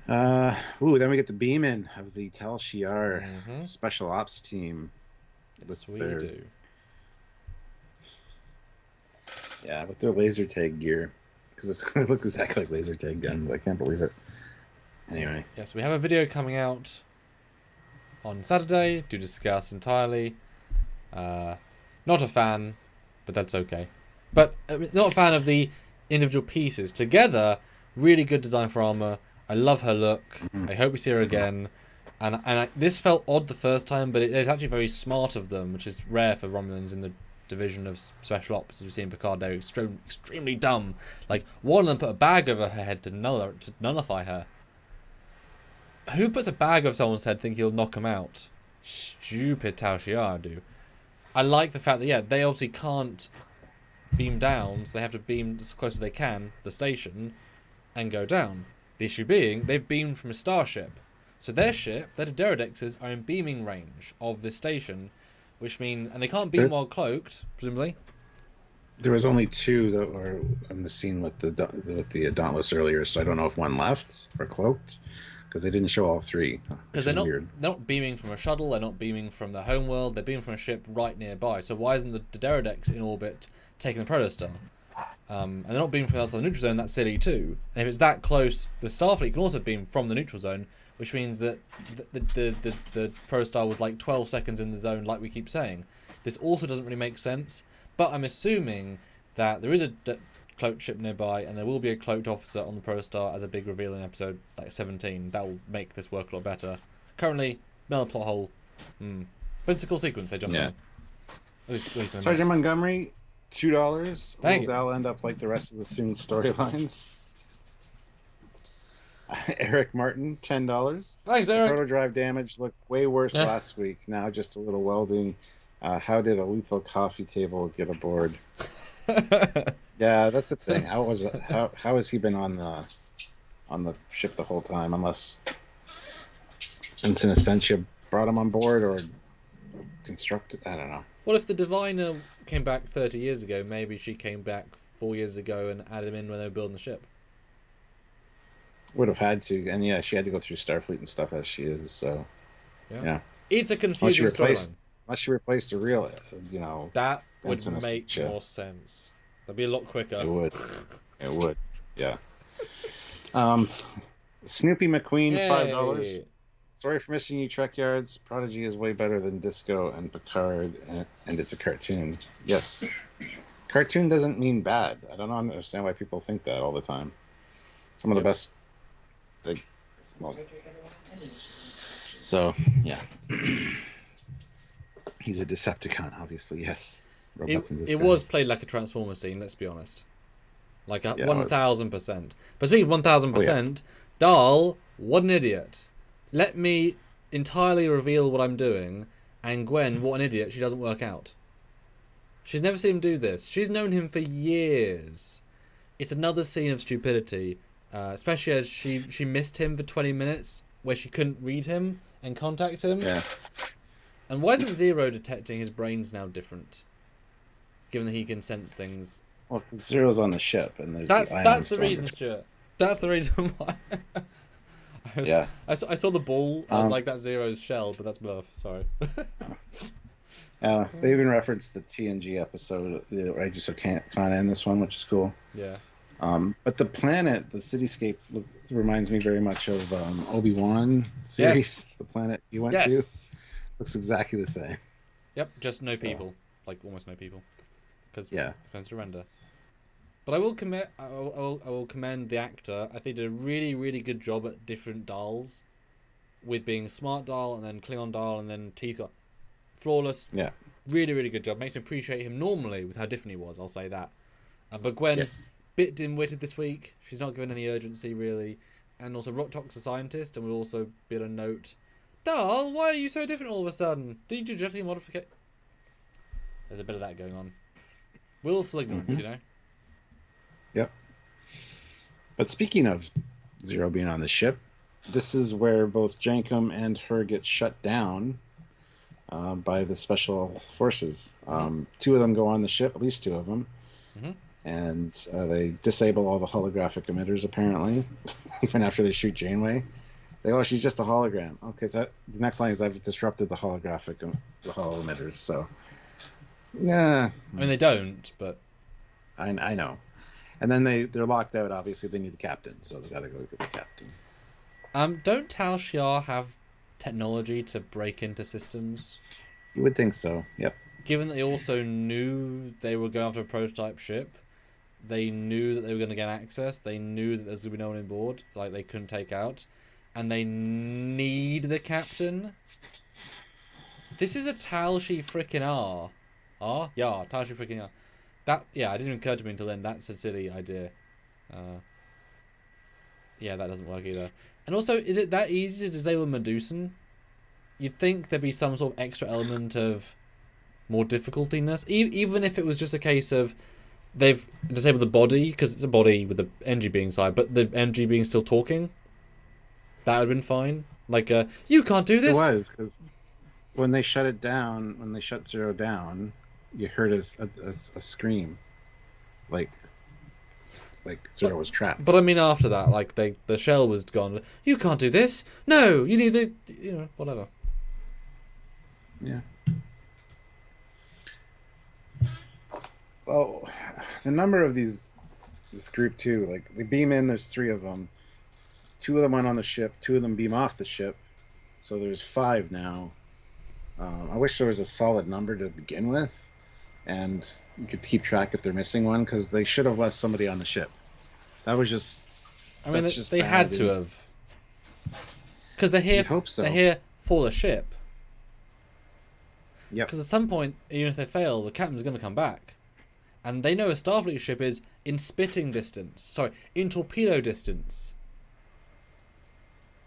Then we get the beam in of the Tal Shiar special ops team. Yes, we do. Yeah, with their laser tag gear, because it looks exactly like laser tag guns. I can't believe it. Anyway. Yes, we have a video coming out on Saturday to discuss entirely. Not a fan, but that's okay. But not a fan of the individual pieces. Together, really good design for armor. I love her look. I hope we see her again. And this felt odd the first time, but it is actually very smart of them, which is rare for Romulans in the division of special ops. As we see in Picard, they're extremely dumb. Like, one of them put a bag over her head to nullify her. Who puts a bag over someone's head thinking he'll knock them out? Stupid Tal Shiar do. I like the fact that, they obviously can't beam down, so they have to beam as close as they can, the station, and go down. The issue being, they've beamed from a starship. So their ship, their Pterodexes, are in beaming range of this station, which means, and they can't beam while cloaked, presumably. There was only 2 that were on the scene with the Dauntless earlier, so I don't know if one left or cloaked, because they didn't show all 3. Because they're not beaming from a shuttle, they're not beaming from their homeworld, they're beaming from a ship right nearby. So why isn't the Pterodex in orbit taking the protostar? And they're not beaming from outside the neutral zone, that's silly too. And if it's that close, the Starfleet can also beam from the neutral zone, which means that the protostar was like 12 seconds in the zone, like we keep saying. This also doesn't really make sense, but I'm assuming that there is a cloaked ship nearby, and there will be a cloaked officer on the protostar as a big reveal in episode like 17. That will make this work a lot better. Currently, another plot hole. But it's a cool sequence they jump on. At least Sergeant Montgomery, $2. Thank you. Will end up like the rest of the Soon storylines. Eric Martin, $10. Thanks, Eric. Proto-drive damage looked way worse last week. Now just a little welding. How did a lethal coffee table get aboard? Yeah, that's the thing. How has he been on the ship the whole time? Unless Vincent Essentia brought him on board or constructed. I don't know. Well, if the Diviner came back 30 years ago, maybe she came back 4 years ago and added him in when they were building the ship. Would have had to, and she had to go through Starfleet and stuff as she is. So, yeah. It's a confusing storyline. Unless she replaced the real, That would make more sense. That'd be a lot quicker. It would. It would. Yeah. Snoopy McQueen, $5. Sorry for missing you, Trekyards. Prodigy is way better than Disco and Picard, and it's a cartoon. Yes. Cartoon doesn't mean bad. I don't understand why people think that all the time. Some of the best. So, yeah. He's a Decepticon, obviously, yes. It was played like a Transformer scene, let's be honest. Like Yeah, 1000%. But speaking of 1000%, Dahl, what an idiot. Let me entirely reveal what I'm doing, and Gwen, what an idiot, she doesn't work out. She's never seen him do this. She's known him for years. It's another scene of stupidity, especially as she missed him for 20 minutes, where she couldn't read him and contact him. Yeah. And why isn't Zero detecting his brain's now different, given that he can sense things? Well, Zero's on the ship, and there's that's the reason, Stuart. That's the reason why. I saw the ball. I was like, that's Zero's shell, but that's Murph. Sorry. They even referenced the TNG episode, I just can't end this one, which is cool. Yeah. But the planet, the cityscape, reminds me very much of Obi-Wan series. Yes. The planet you went to looks exactly the same. Yep, just no people, like almost no people, because to render. But I will commend the actor. I think he did a really, really good job at different Dahls, with being a smart Dahl and then Klingon Dahl and then teeth got flawless. Yeah. Really, really good job. Makes me appreciate him normally with how different he was. I'll say that. But Gwen, bit dim-witted this week. She's not given any urgency really, and also Rocktock's a scientist, and we'll also be able to note, Dahl, why are you so different all of a sudden? Did you do genetic modification? There's a bit of that going on. Willful ignorance, you know. Yep. But speaking of Zero being on the ship, this is where both Jankum and her get shut down by the special forces. Two of them go on the ship, at least two of them, and they disable all the holographic emitters, apparently, even after they shoot Janeway. She's just a hologram. Okay, so the next line is, I've disrupted the holo emitters, so... Yeah. I mean, they don't, but... I know. And then they're locked out, obviously. They need the captain, so they gotta go get the captain. Don't Tal Shiar have technology to break into systems? You would think so, yep. Given that they also knew they were going after a prototype ship, they knew that they were going to get access, they knew that there's going to be no one on board, like they couldn't take out, and they need the captain? This is a Tal Shi freaking R. R? Yeah, Tal Shi freaking R. That, it didn't occur to me until then. That's a silly idea. That doesn't work either. And also, is it that easy to disable Medusan? You'd think there'd be some sort of extra element of more difficultiness, even if it was just a case of they've disabled the body, because it's a body with the NG being inside, but the NG being still talking. That would have been fine. Like, you can't do this! It was, because when they shut it down, when they shut Zero down, you heard a scream. Like Zero was trapped. But I mean, after that, like, the shell was gone. You can't do this! No! You need the... whatever. Yeah. Well, the number of this group too, like they beam in, there's 3 of them. 2 of them went on the ship, 2 of them beam off the ship. So there's 5 now. I wish there was a solid number to begin with, and you could keep track if they're missing one, because they should have left somebody on the ship. That was just... I mean, they had to have. Because they're here, hope so. They're here for the ship. Yep. Because at some point, even if they fail, the captain's going to come back. And they know a Starfleet ship is in spitting distance. Sorry, in torpedo distance.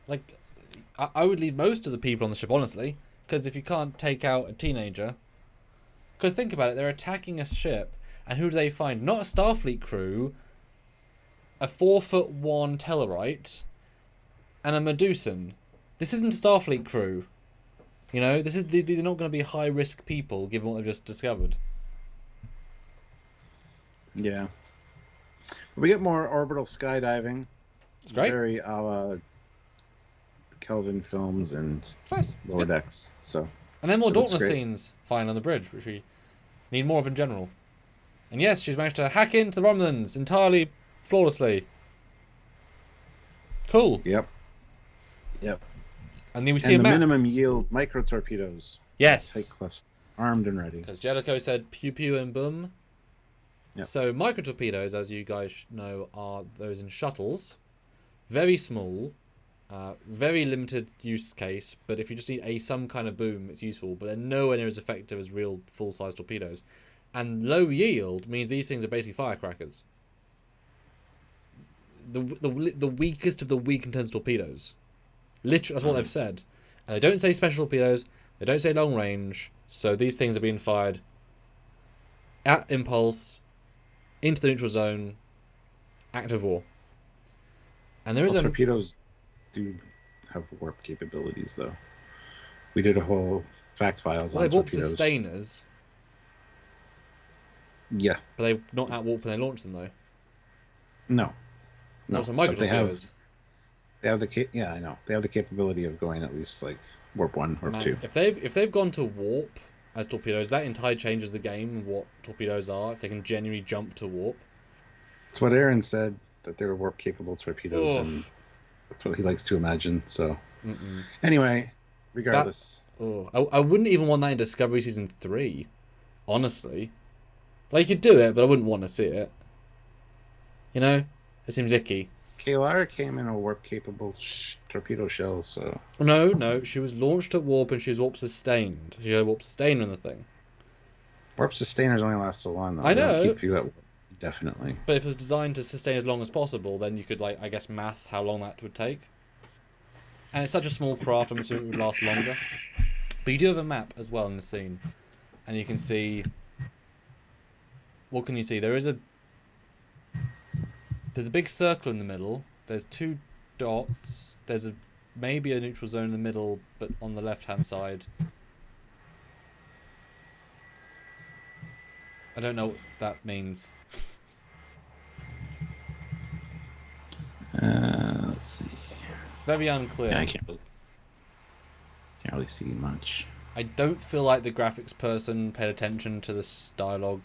Like, I would leave most of the people on the ship, honestly. Because if you can't take out a teenager... Because think about it, they're attacking a ship, and who do they find? Not a Starfleet crew, a 4'1" Tellarite, and a Medusan. This isn't a Starfleet crew. You know, these are not going to be high-risk people, given what they've just discovered. Yeah. We get more orbital skydiving. It's great. Very a la Kelvin films and Nice. Lower Decks. So. And then more Dauntless scenes, fine, on the bridge, which we need more of in general. And yes, she's managed to hack into the Romulans entirely flawlessly. Cool. Yep. And then we see the a map. minimum yield micro torpedoes. Yes. Take cluster, armed and ready. Because Jellicoe said pew pew and boom. Yep. So micro torpedoes, as you guys know, are those in shuttles. Very small. Very limited use case, but if you just need some kind of boom, it's useful, but they're nowhere near as effective as real full-size torpedoes. And low yield means these things are basically firecrackers. the weakest of the weak in terms of torpedoes. Literally, that's what they've said. And they don't say special torpedoes. They don't say long range. So these things are being fired at impulse into the neutral zone. Active war. And there is a torpedoes do have warp capabilities, though. We did a whole fact files on they've warp torpedoes. sustainers. Yeah. But they're not at warp when they launch them, though. No. No. Some micro torpedoes. They have I know. They have the capability of going at least like warp 1, warp 2. If they've gone to warp as torpedoes, that entirely changes the game. What torpedoes are, if they can genuinely jump to warp. It's what Aaron said, that they were warp capable torpedoes, Oof. and that's what he likes to imagine. So anyway, regardless, I wouldn't even want that in Discovery Season 3, honestly. Like, you could do it, but I wouldn't want to see it. You know, it seems icky. Kaylara came in a warp capable torpedo shell, so no, she was launched at warp and she was warp sustained. She had a warp sustainer in the thing. Warp sustainers only last so long, though. I know. They don't keep you at warp indefinitely. But if it was designed to sustain as long as possible, then you could, like, I guess, math how long that would take. And it's such a small craft, I'm assuming it would last longer. But you do have a map as well in the scene. And you can see... What can you see? There's a big circle in the middle. There's 2 dots. There's maybe a neutral zone in the middle, but on the left-hand side. I don't know what that means. Let's see. It's very unclear. Yeah, I can't really see much. I don't feel like the graphics person paid attention to this dialogue.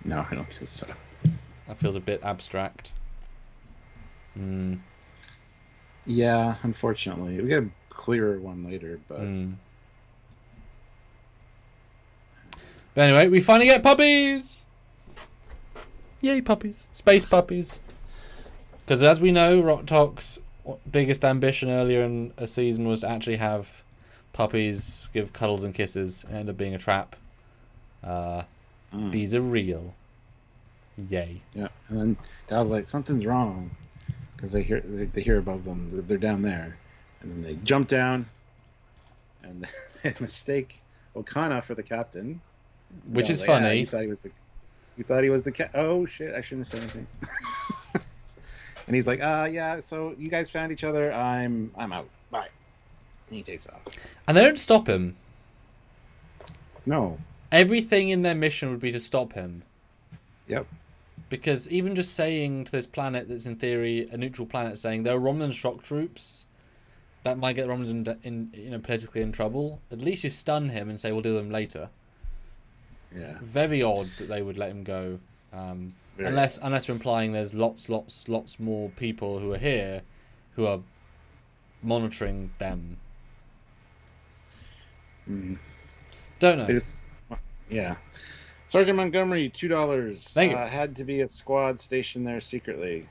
No, I don't think so. That feels a bit abstract. Yeah, unfortunately. We get a clearer one later, but... But anyway, we finally get puppies! Yay, puppies. Space puppies. Because as we know, Rocktalk's biggest ambition earlier in a season was to actually have puppies give cuddles and kisses and end up being a trap. These are real. Yay. Yeah, and then Dal's like, something's wrong. Because they hear above them, they're down there. And then they jump down, and they mistake Okana for the captain. Which is like, funny. Yeah, you thought he was the oh shit, I shouldn't have said anything. And he's like, yeah, so you guys found each other, I'm out. Bye. And he takes off. And they don't stop him. No. Everything in their mission would be to stop him. Yep. Because even just saying to this planet that's in theory a neutral planet, saying there are Romulan shock troops that might get the Romulans in politically in trouble, at least you stun him and say we'll do them later. Yeah. Very odd that they would let him go. Unless we're implying there's lots more people who are here who are monitoring them. Don't know. Yeah. Sergeant Montgomery, $2. Thank you. Had to be a squad stationed there secretly.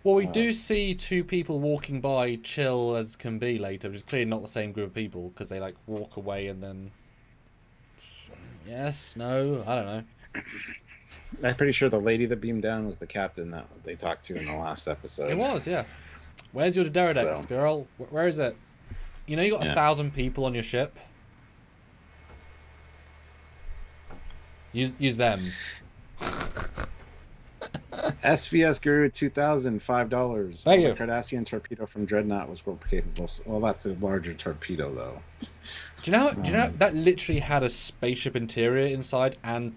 Well, we do see 2 people walking by, chill as can be later, which is clearly not the same group of people, because they, like, walk away and then... Yes, no, I don't know. I'm pretty sure the lady that beamed down was the captain that they talked to in the last episode. It was, yeah. Where's your Deredex, girl? Where is it? You know you got 1,000 people on your ship? Use them. SVS Guru 2000, $5. Thank you. The Cardassian torpedo from Dreadnought was warp capable. Well, that's a larger torpedo, though. Do you know that literally had a spaceship interior inside and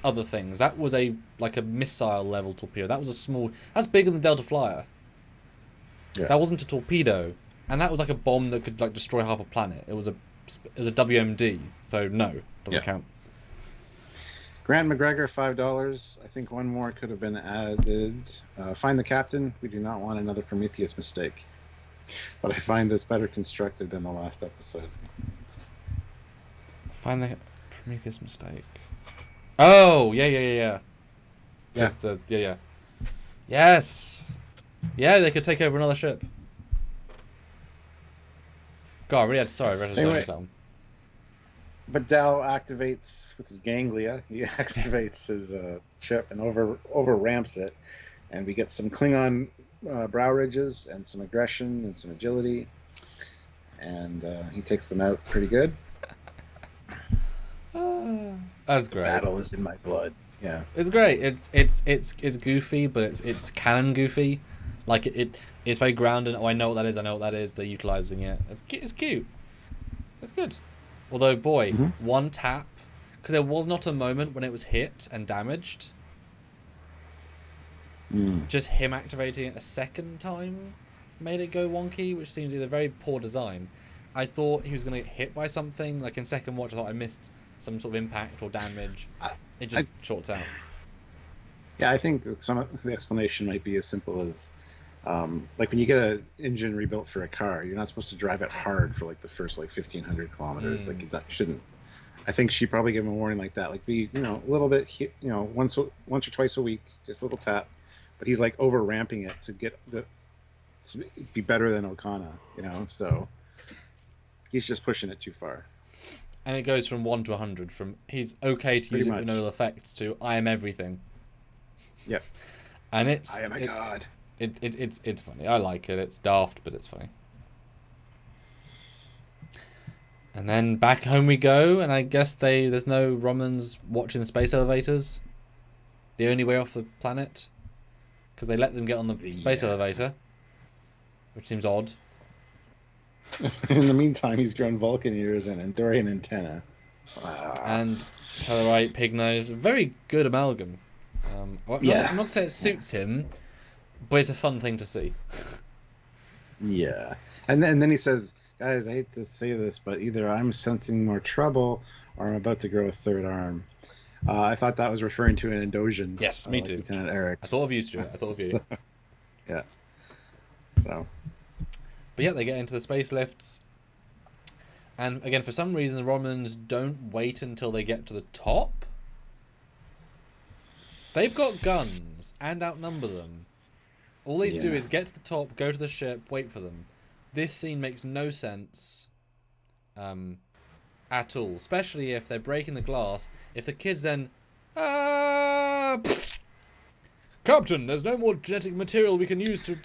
other things? That was a missile level torpedo. That was a small. That's bigger than the Delta Flyer. Yeah. That wasn't a torpedo, and that was like a bomb that could like destroy half a planet. It was a WMD. So no, doesn't count. Grant McGregor, $5. I think one more could have been added. Find the captain. We do not want another Prometheus mistake. But I find this better constructed than the last episode. Find the Prometheus mistake. Oh, yeah. Yeah. Yes. Yeah, they could take over another ship. God, I really had to. Sorry, I read Anyway. that one. But Dal activates with his ganglia. He activates his chip and over ramps it, and we get some Klingon brow ridges and some aggression and some agility, and he takes them out pretty good. That's great. Battle is in my blood. Yeah, it's great. It's goofy, but it's canon goofy. Like it's very grounded. Oh, I know what that is. I know what that is. They're utilizing it. It's cute. It's good. Although, boy, one tap, because there was not a moment when it was hit and damaged. Just him activating it a second time made it go wonky, which seems either very poor design. I thought he was going to get hit by something. Like in second watch, I thought I missed some sort of impact or damage. It just shorts out. Yeah, I think some of the explanation might be as simple as, like when you get an engine rebuilt for a car, you're not supposed to drive it hard for like the first 1,500 kilometers. Like you shouldn't. I think she probably gave him a warning like that, like be a little bit, once or twice a week, just a little tap. But he's like over ramping it to be better than Okana, So he's just pushing it too far. And it goes from 1 to 100, from he's okay to use it with no effects to I am everything. Yep. And I am a god. It's funny. I like it. It's daft, but it's funny. And then back home we go, and I guess there's no Romans watching the space elevators. The only way off the planet, because they let them get on the space elevator, which seems odd. In the meantime, he's grown Vulcan ears and Andorian antenna. And Tellarite pig nose. Very good amalgam. I'm not going to say it suits him, but it's a fun thing to see. Yeah. And then he says, guys, I hate to say this, but either I'm sensing more trouble or I'm about to grow a third arm. I thought that was referring to an Endosian. Yes, me too. Lieutenant Eric. I thought of you, Stuart. I thought of you. Yeah. So. But yeah, they get into the space lifts. And again, for some reason, the Romans don't wait until they get to the top. They've got guns and outnumber them. All they need to do is get to the top, go to the ship, wait for them. This scene makes no sense at all, especially if they're breaking the glass. If the kids then... Captain, there's no more genetic material we can use to...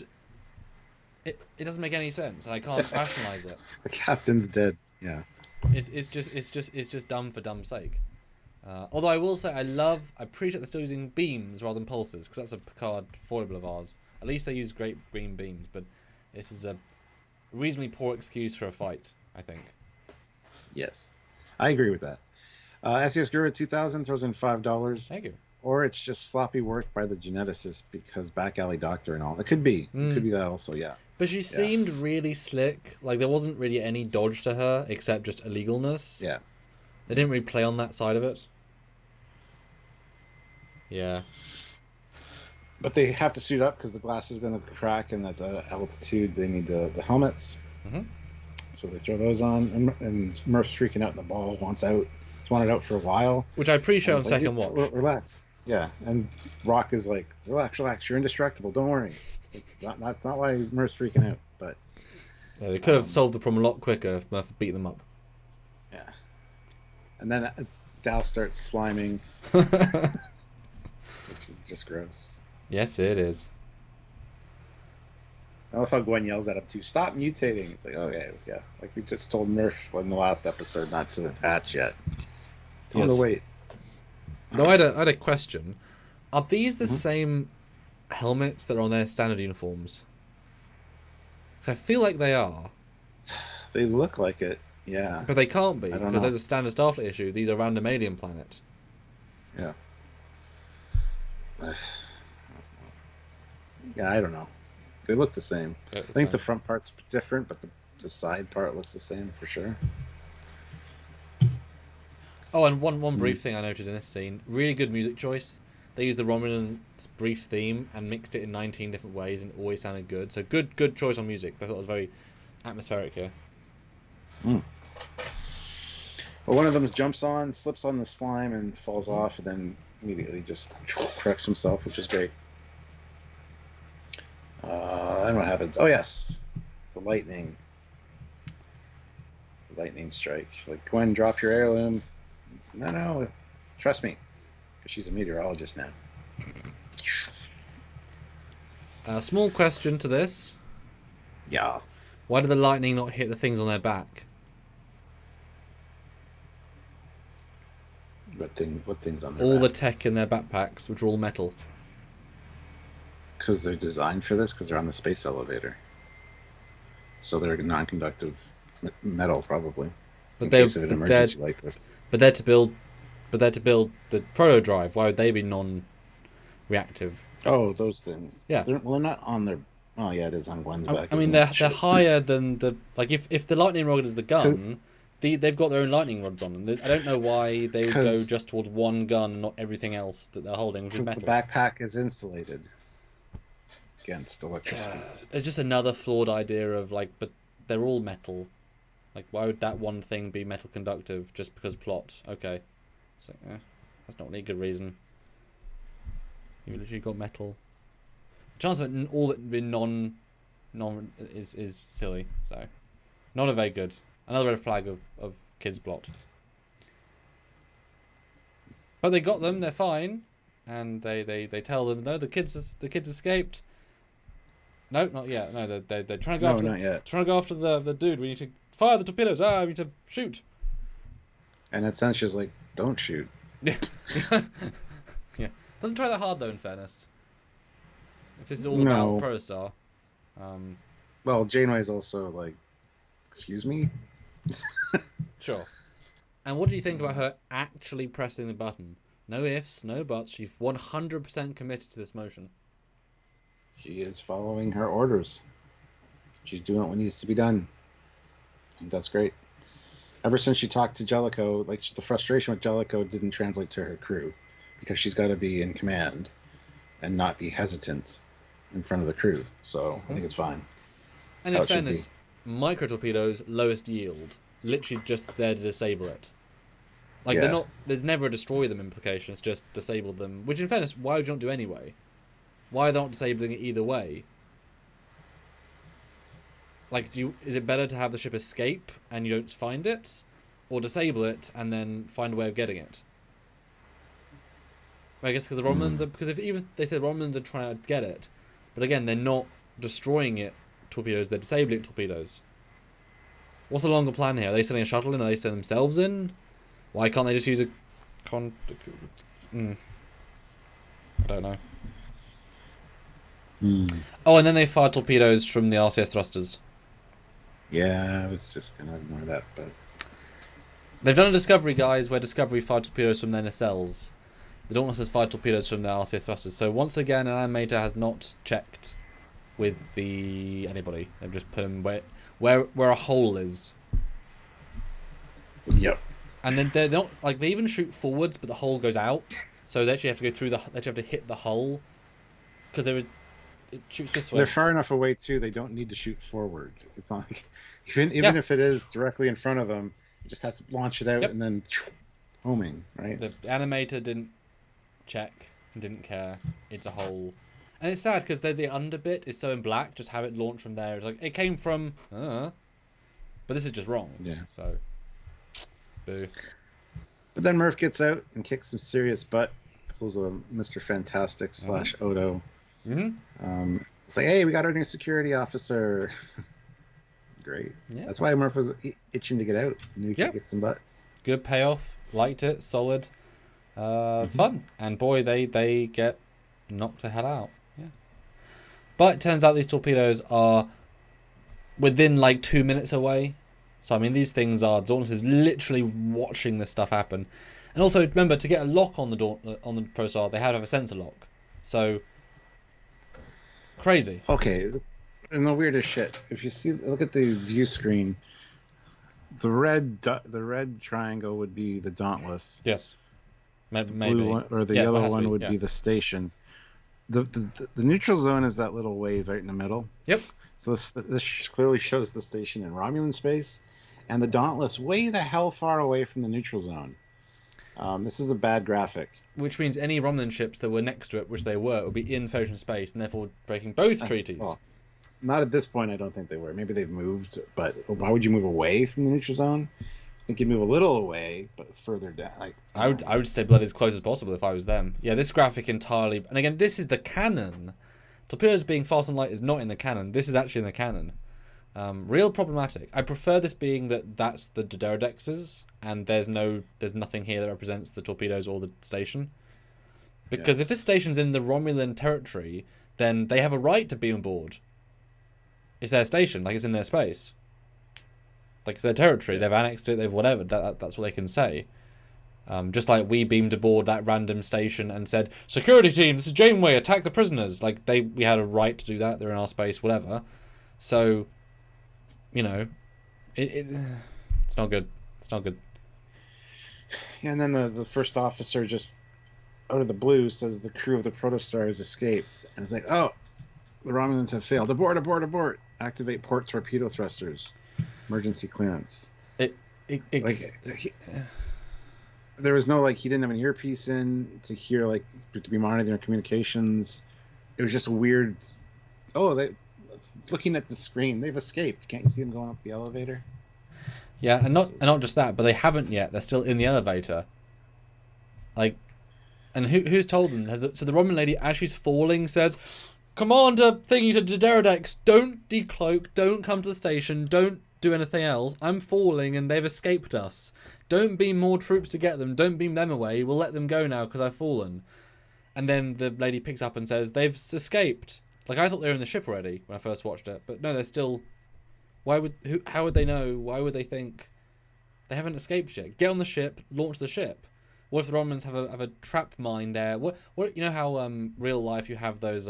It doesn't make any sense, and I can't rationalize it. The captain's dead. Yeah. It's just dumb for dumb's sake. Although I will say I appreciate they're still using beams rather than pulses, because that's a Picard foible of ours. At least they use great green beams, but this is a reasonably poor excuse for a fight, I think. Yes, I agree with that. SES Guru 2000 throws in $5. Thank you. Or it's just sloppy work by the geneticist because back alley doctor and all. It could be. It could be that also, yeah. But she seemed really slick. Like, there wasn't really any dodge to her, except just illegalness. Yeah. They didn't really play on that side of it. Yeah. But they have to suit up because the glass is going to crack, and at the altitude they need the helmets. So they throw those on, and Murph's freaking out in the ball, wants out. He's wanted out for a while. Which I appreciate on second watch. Relax. Yeah, and Rock is like, relax, you're indestructible, don't worry. That's not why Murph's freaking out, but... Yeah, they could have solved the problem a lot quicker if Murph beat them up. Yeah. And then Dal starts sliming, which is just gross. Yes, it is. I love how Gwen yells at him too, stop mutating. It's like, okay, yeah. Like we just told Murph in the last episode not to hatch yet. Tell him to wait. No, I had a question. Are these the same helmets that are on their standard uniforms? Because I feel like they are. They look like it, yeah. But they can't be, because there's a standard Starfleet issue. These are random alien planet. Yeah. Yeah, I don't know. They look the same. I think the front part's different, but the side part looks the same for sure. Oh, and one brief thing I noted in this scene. Really good music choice. They used the Romulan's brief theme and mixed it in 19 different ways, and it always sounded good. So good choice on music. I thought it was very atmospheric here. Well, one of them jumps on, slips on the slime, and falls off, and then immediately just corrects himself, which is great. Then what happens? Oh, yes. The lightning. lightning strike. Like, Gwen, drop your heirloom. No, trust me, because she's a meteorologist now. A small question to this. Yeah. Why did the lightning not hit the things on their back? What things on their all back? the tech in their backpacks, which are all metal. Because they're designed for this, because they're on the space elevator. So they're non-conductive metal, probably. But in case of an emergency like this. But they're to build the proto drive. Why would they be non-reactive? Oh, those things. Yeah. They're not on their. Oh yeah, it is on Gwen's back. I mean, they're higher than the like. If the lightning rod is the gun, they've got their own lightning rods on them. I don't know why they would go just towards one gun and not everything else that they're holding, which is metal. The backpack is insulated against electricity. It's just another flawed idea of like, but they're all metal. Like, why would that one thing be metal conductive just because plot? Okay, so that's not really a good reason. You literally got metal. The chance of it all being non is silly. So, not a very good. Another red flag of kids' plot. But they got them. They're fine, and they tell them no. The kids escaped. No, not yet. No, they're trying to go after. Not yet. Trying to go after the dude. We need to fire the torpedoes. We need to shoot. And Essentia's like, don't shoot. Yeah. Yeah. Doesn't try that hard though. In fairness, if this is all about Protostar. Well, Janeway's also like, excuse me. Sure. And what do you think about her actually pressing the button? No ifs, no buts. She's 100% committed to this motion. She is following her orders. She's doing what needs to be done. And that's great. Ever since she talked to Jellicoe, like the frustration with Jellicoe didn't translate to her crew because she's got to be in command and not be hesitant in front of the crew. So I think it's fine. And in fairness, micro torpedoes, lowest yield. Literally just there to disable it. Like, they're not, there's never a destroy them implication, it's just disable them. Which, in fairness, why would you not do anyway? Why are they not disabling it either way? Like, is it better to have the ship escape and you don't find it? Or disable it and then find a way of getting it? I guess because the Romulans are, because if even they say the Romulans are trying to get it, but again, they're not destroying it torpedoes, they're disabling torpedoes. What's the longer plan here? Are they sending a shuttle in? Are they sending themselves in? Why can't they just use a I don't know. Oh, and then they fire torpedoes from the RCS thrusters. Yeah, I was just going to ignore that, but... They've done a Discovery, guys, where Discovery fired torpedoes from their nacelles. They don't want us to fire torpedoes from the RCS thrusters. So once again, an animator has not checked with anybody. They've just put them where a hole is. Yep. And then they're not like they even shoot forwards, but the hole goes out. So they actually have to go through they actually have to hit the hole because it shoots this way. They're far enough away too. They don't need to shoot forward. It's not like even if it is directly in front of them, it just has to launch it out and then homing. Right. The animator didn't check and didn't care. It's a hole. And it's sad because the underbit is so in black. Just have it launch from there. It's like it came from, but this is just wrong. Yeah. So, boo. But then Murph gets out and kicks some serious butt. Pulls a Mr. Fantastic / Odo. It's like, hey, we got our new security officer. Great. Yeah. That's why Murph was itching to get out. Knew he could kick some butt. Good payoff. Liked it. Solid. It's fun. And boy, they get knocked the hell out. Yeah. But it turns out these torpedoes are within like 2 minutes away. So I mean, these things are Dauntless is literally watching this stuff happen. And also remember, to get a lock on the Protostar, they have to have a sensor lock. So crazy. Okay, and the weirdest shit. If you look at the view screen, the red triangle would be the Dauntless. Yes. Maybe. Blue one, or the yellow one would be the station. The neutral zone is that little wave right in the middle. Yep. So this clearly shows the station in Romulan space, and the Dauntless way the hell far away from the neutral zone. This is a bad graphic. Which means any Romulan ships that were next to it, which they were, would be in Federation space, and therefore breaking both treaties. Not at this point, I don't think they were. Maybe they've moved, but why would you move away from the neutral zone? I think you'd move a little away, but further down. Like I would stay blood as close as possible if I was them. Yeah, this graphic entirely, and again, this is the canon. Torpedoes being fast and light is not in the canon. This is actually in the canon. Real problematic. I prefer this being that's the Dederodexes, and there's nothing here that represents the torpedoes or the station. Because if this station's in the Romulan territory, then they have a right to be on board. It's their station, like it's in their space. Like it's their territory, they've annexed it, they've whatever, that's what they can say. Just like we beamed aboard that random station and said, "Security team, this is Janeway, attack the prisoners." Like we had a right to do that, they're in our space, whatever. So, you know, it's not good. It's not good. Yeah, and then the first officer just out of the blue says the crew of the Protostar has escaped. And it's like, oh, the Romulans have failed. Abort, abort, abort. Activate port torpedo thrusters. Emergency clearance. There was no, he didn't have an earpiece in to hear, to be monitoring their communications. It was just a weird, looking at the screen, they've escaped. Can't you see them going up the elevator? Yeah, and not just that, but they haven't yet. They're still in the elevator. And who's told them? So the Roman lady, as she's falling, says, "Commander thingy to Dederodex, don't decloak, don't come to the station, don't do anything else. I'm falling and they've escaped us. Don't beam more troops to get them, don't beam them away, we'll let them go now because I've fallen." And then the lady picks up and says, "They've escaped." I thought they were in the ship already when I first watched it, but no, they're still... How would they know? Why would they think? They haven't escaped yet. Get on the ship, launch the ship. What if the Romans have a trap mine there? What you know how real life you have those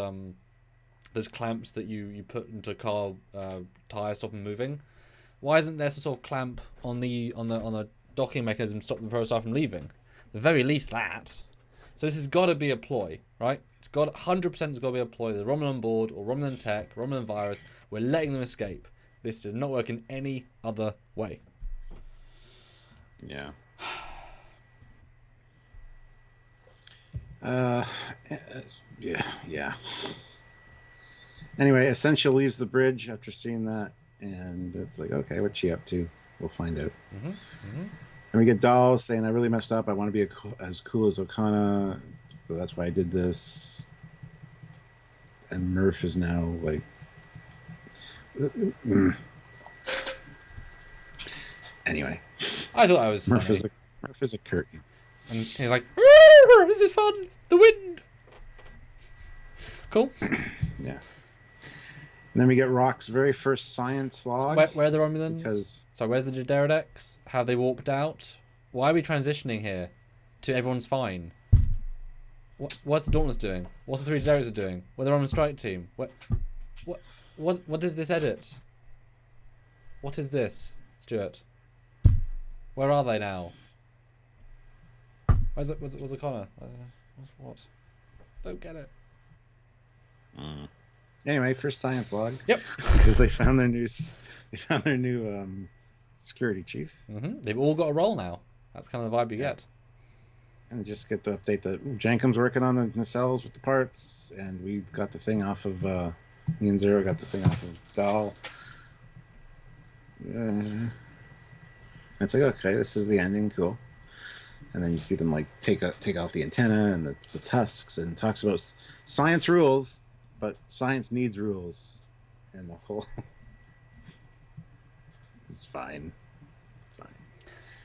clamps that you put into a car tire, stop them moving? Why isn't there some sort of clamp on the docking mechanism to stop the Protostar from leaving? At the very least that. So this has got to be a ploy, right? It's got 100%. It's got to be a ploy. The Romulan on board or Romulan tech, Romulan virus. We're letting them escape. This does not work in any other way. Yeah. Yeah. Anyway, Essentia leaves the bridge after seeing that, and it's like, okay, what's she up to? We'll find out. And we get Dahl saying, "I really messed up. I want to be as cool as Okana, so that's why I did this." And Murph is now like, anyway. I thought I was Murph funny. Murph is a curtain. And he's like, "This is fun. The wind." Cool. Yeah. And then we get Rock's very first science log. Where are the Romulans? So where's the Dederodex? How they warped out? Why are we transitioning here to everyone's fine? What's the Dauntless doing? What's the three Dederodex doing? What are the Roman strike team? What is this edit? What is this, Stuart? Where are they now? Was it Connor? What? Don't get it. Anyway, first science log. Yep. Because they found their new security chief. They've all got a role now. That's kind of the vibe you get. And just get the update that Jankum's working on the nacelles with the parts, and we got the thing off of me and Zero got the thing off of Dahl. It's like, okay, this is the ending, cool. And then you see them take off the antenna and the tusks, and talks about science rules, but science needs rules, and the whole it's fine.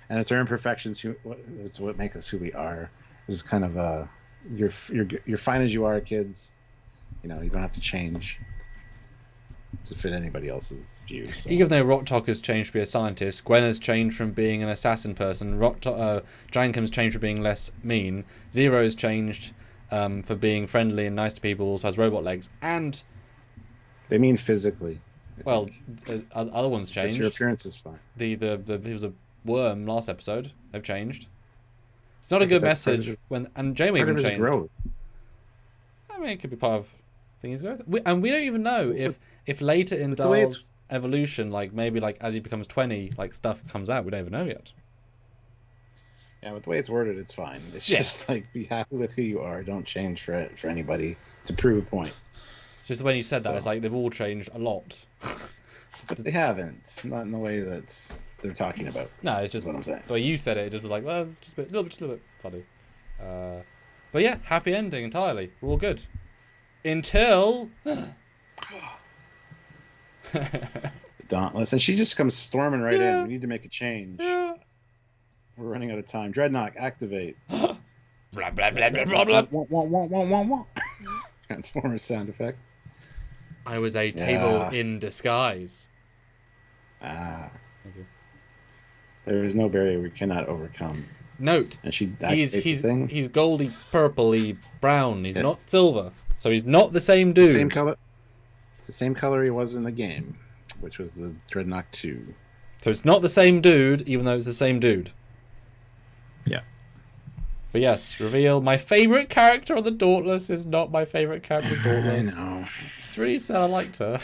And it's our imperfections. It's what make us who we are. This is kind of you're fine as you are, kids. You don't have to change to fit anybody else's view. So. Even though Rok-Tok has changed to be a scientist, Gwen has changed from being an assassin person, Jankum's changed from being less mean, Zero's changed for being friendly and nice to people, also has robot legs, and... They mean physically. Well, other ones changed. Just your appearance is fine. He was a worm last episode. They've changed. It's not a good message and Jamie even changed. Growth. I mean, it could be part of things growth. And we don't even know if later in Dahl's evolution, maybe as he becomes 20, stuff comes out. We don't even know yet. Yeah, with the way it's worded, it's fine. It's just be happy with who you are. Don't change for anybody to prove a point. It's just when you said that, So- it's like they've all changed a lot. But they haven't. Not in the way that they're talking about. No, it's just That's what I'm saying. the way you said it. It just was like, well, it's just a little bit funny. But yeah, happy ending entirely. We're all good. Until Dauntless, and she just comes storming right Yeah. in. We need to make a change. yeah. We're running out of time. Dreadnought, activate. Blah blah blah blah blah blah. Wah, wah, wah, wah, wah, wah. Transformers sound effect. I was a table Yeah. in disguise. Ah. There is no barrier we cannot overcome. Note, And she he's activates the thing. he's goldy, purpley, brown. He's Yes. not silver, so he's not the same The dude. same color. The same color he was in the game, which was the Dreadnought 2. So it's not the same dude, even though it's the same dude. Yeah. But yes, reveal my favorite character on the Dauntless is not my favorite character on the I Dauntless. know. It's really sad. I liked her.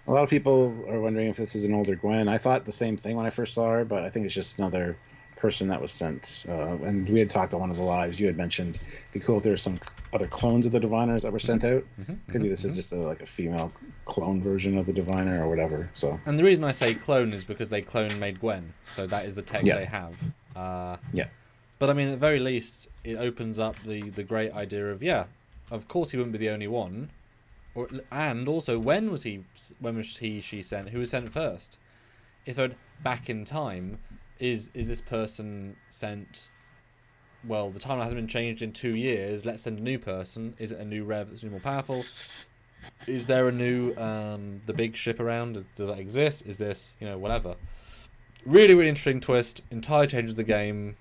A lot of people are wondering if this is an older Gwen. I thought the same thing when I first saw her, but I think it's just another person that was sent. And we had talked on one of the lives. You had mentioned it'd be cool if there were some other clones of the Diviners that were sent out. Could be this is just like a female clone version of the Diviner or whatever. So And the reason I say clone is because they clone made Gwen, so that is the tech Yeah. they have. yeah, But I mean, at the very least, it opens up the great idea of of course he wouldn't be the only one, and also when was she sent? Who was sent first? If they're back in time, is this person sent? Well, the timeline hasn't been changed in 2 years. Let's send a new person. Is it a new Rev that's more powerful? Is there a new the big ship around? Does that exist? Is this whatever? Really, really interesting twist. Entirely changes the game.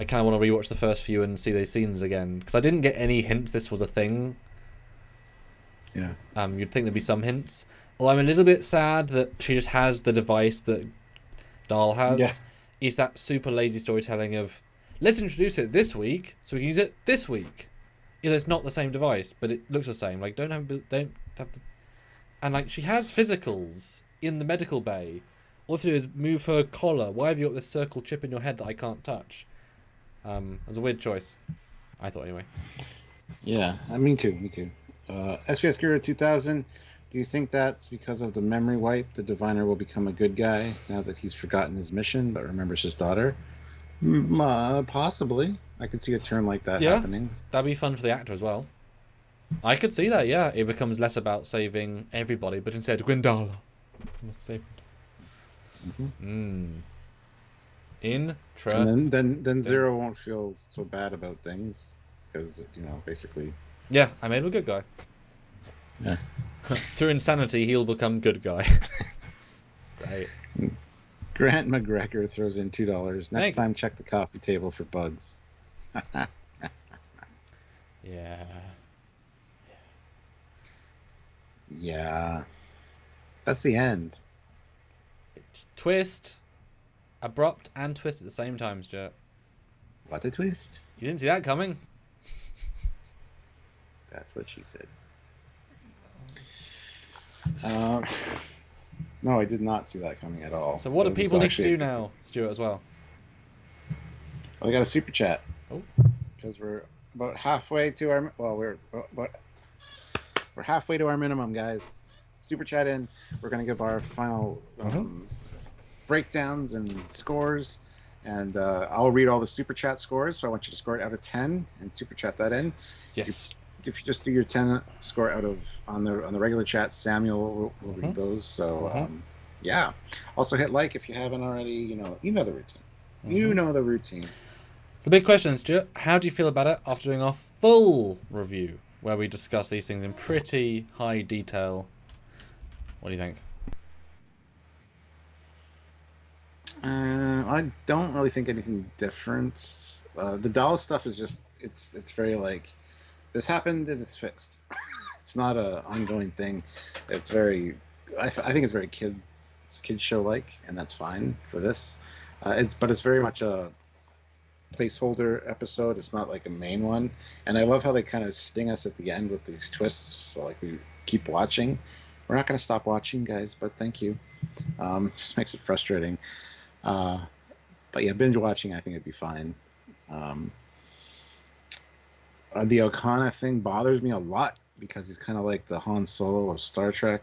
I kind of want to rewatch the first few and see those scenes again because I didn't get any hints this was a thing. yeah. You'd think there'd be some hints. Well, I'm a little bit sad that she just has the device that Dahl has. Yeah. Is that super lazy storytelling of let's introduce it this week so we can use it this week. It's not the same device, but it looks the same. Like don't have the, and like she has physicals in the medical bay. All you have to do is move her collar. Why have you got this circle chip in your head that I can't touch? It was a weird choice. I thought anyway. Yeah, me too. SVS Guru 2000. Do you think that's because of the memory wipe? The Diviner will become a good guy now that he's forgotten his mission but remembers his daughter? Possibly. I could see a turn like that happening. That'd be fun for the actor as well. I could see that, yeah. It becomes less about saving everybody, but instead Gwendala must save. And then Zero won't feel so bad about things because basically. Yeah, I made him a good guy. Yeah. Through insanity, he'll become good guy. Great. Grant McGregor throws in $2. Next Thank time, check the coffee table for bugs. Yeah. Yeah. That's the end. Twist. Abrupt and twist at the same time, Stuart. What a twist. You didn't see that coming. That's what she said. No, I did not see that coming at all. So what do That was people need to actually- do now, Stuart, as well? We got a super chat. Oh. Because we're about halfway to our... Well, we're halfway to our minimum, guys. Super chat in. We're going to give our final breakdowns and scores. And I'll read all the super chat scores. So I want you to score it out of 10 and super chat that in. Yes. If you just do your 10 score out of on the regular chat, Samuel will read those. So yeah. Also hit like if you haven't already. You know the routine. You know the routine. The big question, Stuart, how do you feel about it after doing our full review, where we discuss these things in pretty high detail? What do you think? I don't really think anything different. The doll stuff is just it's very like this happened and it's fixed. It's not a ongoing thing. It's very I think it's very kids show like, and that's fine for this. But it's very much a placeholder episode. It's not like a main one, and I love how they kind of sting us at the end with these twists. So like we keep watching. We're not going to stop watching, guys, but thank you. Just makes it frustrating. But yeah, binge watching, I think it'd be fine. The Okana thing bothers me a lot because he's kind of like the Han Solo of Star Trek.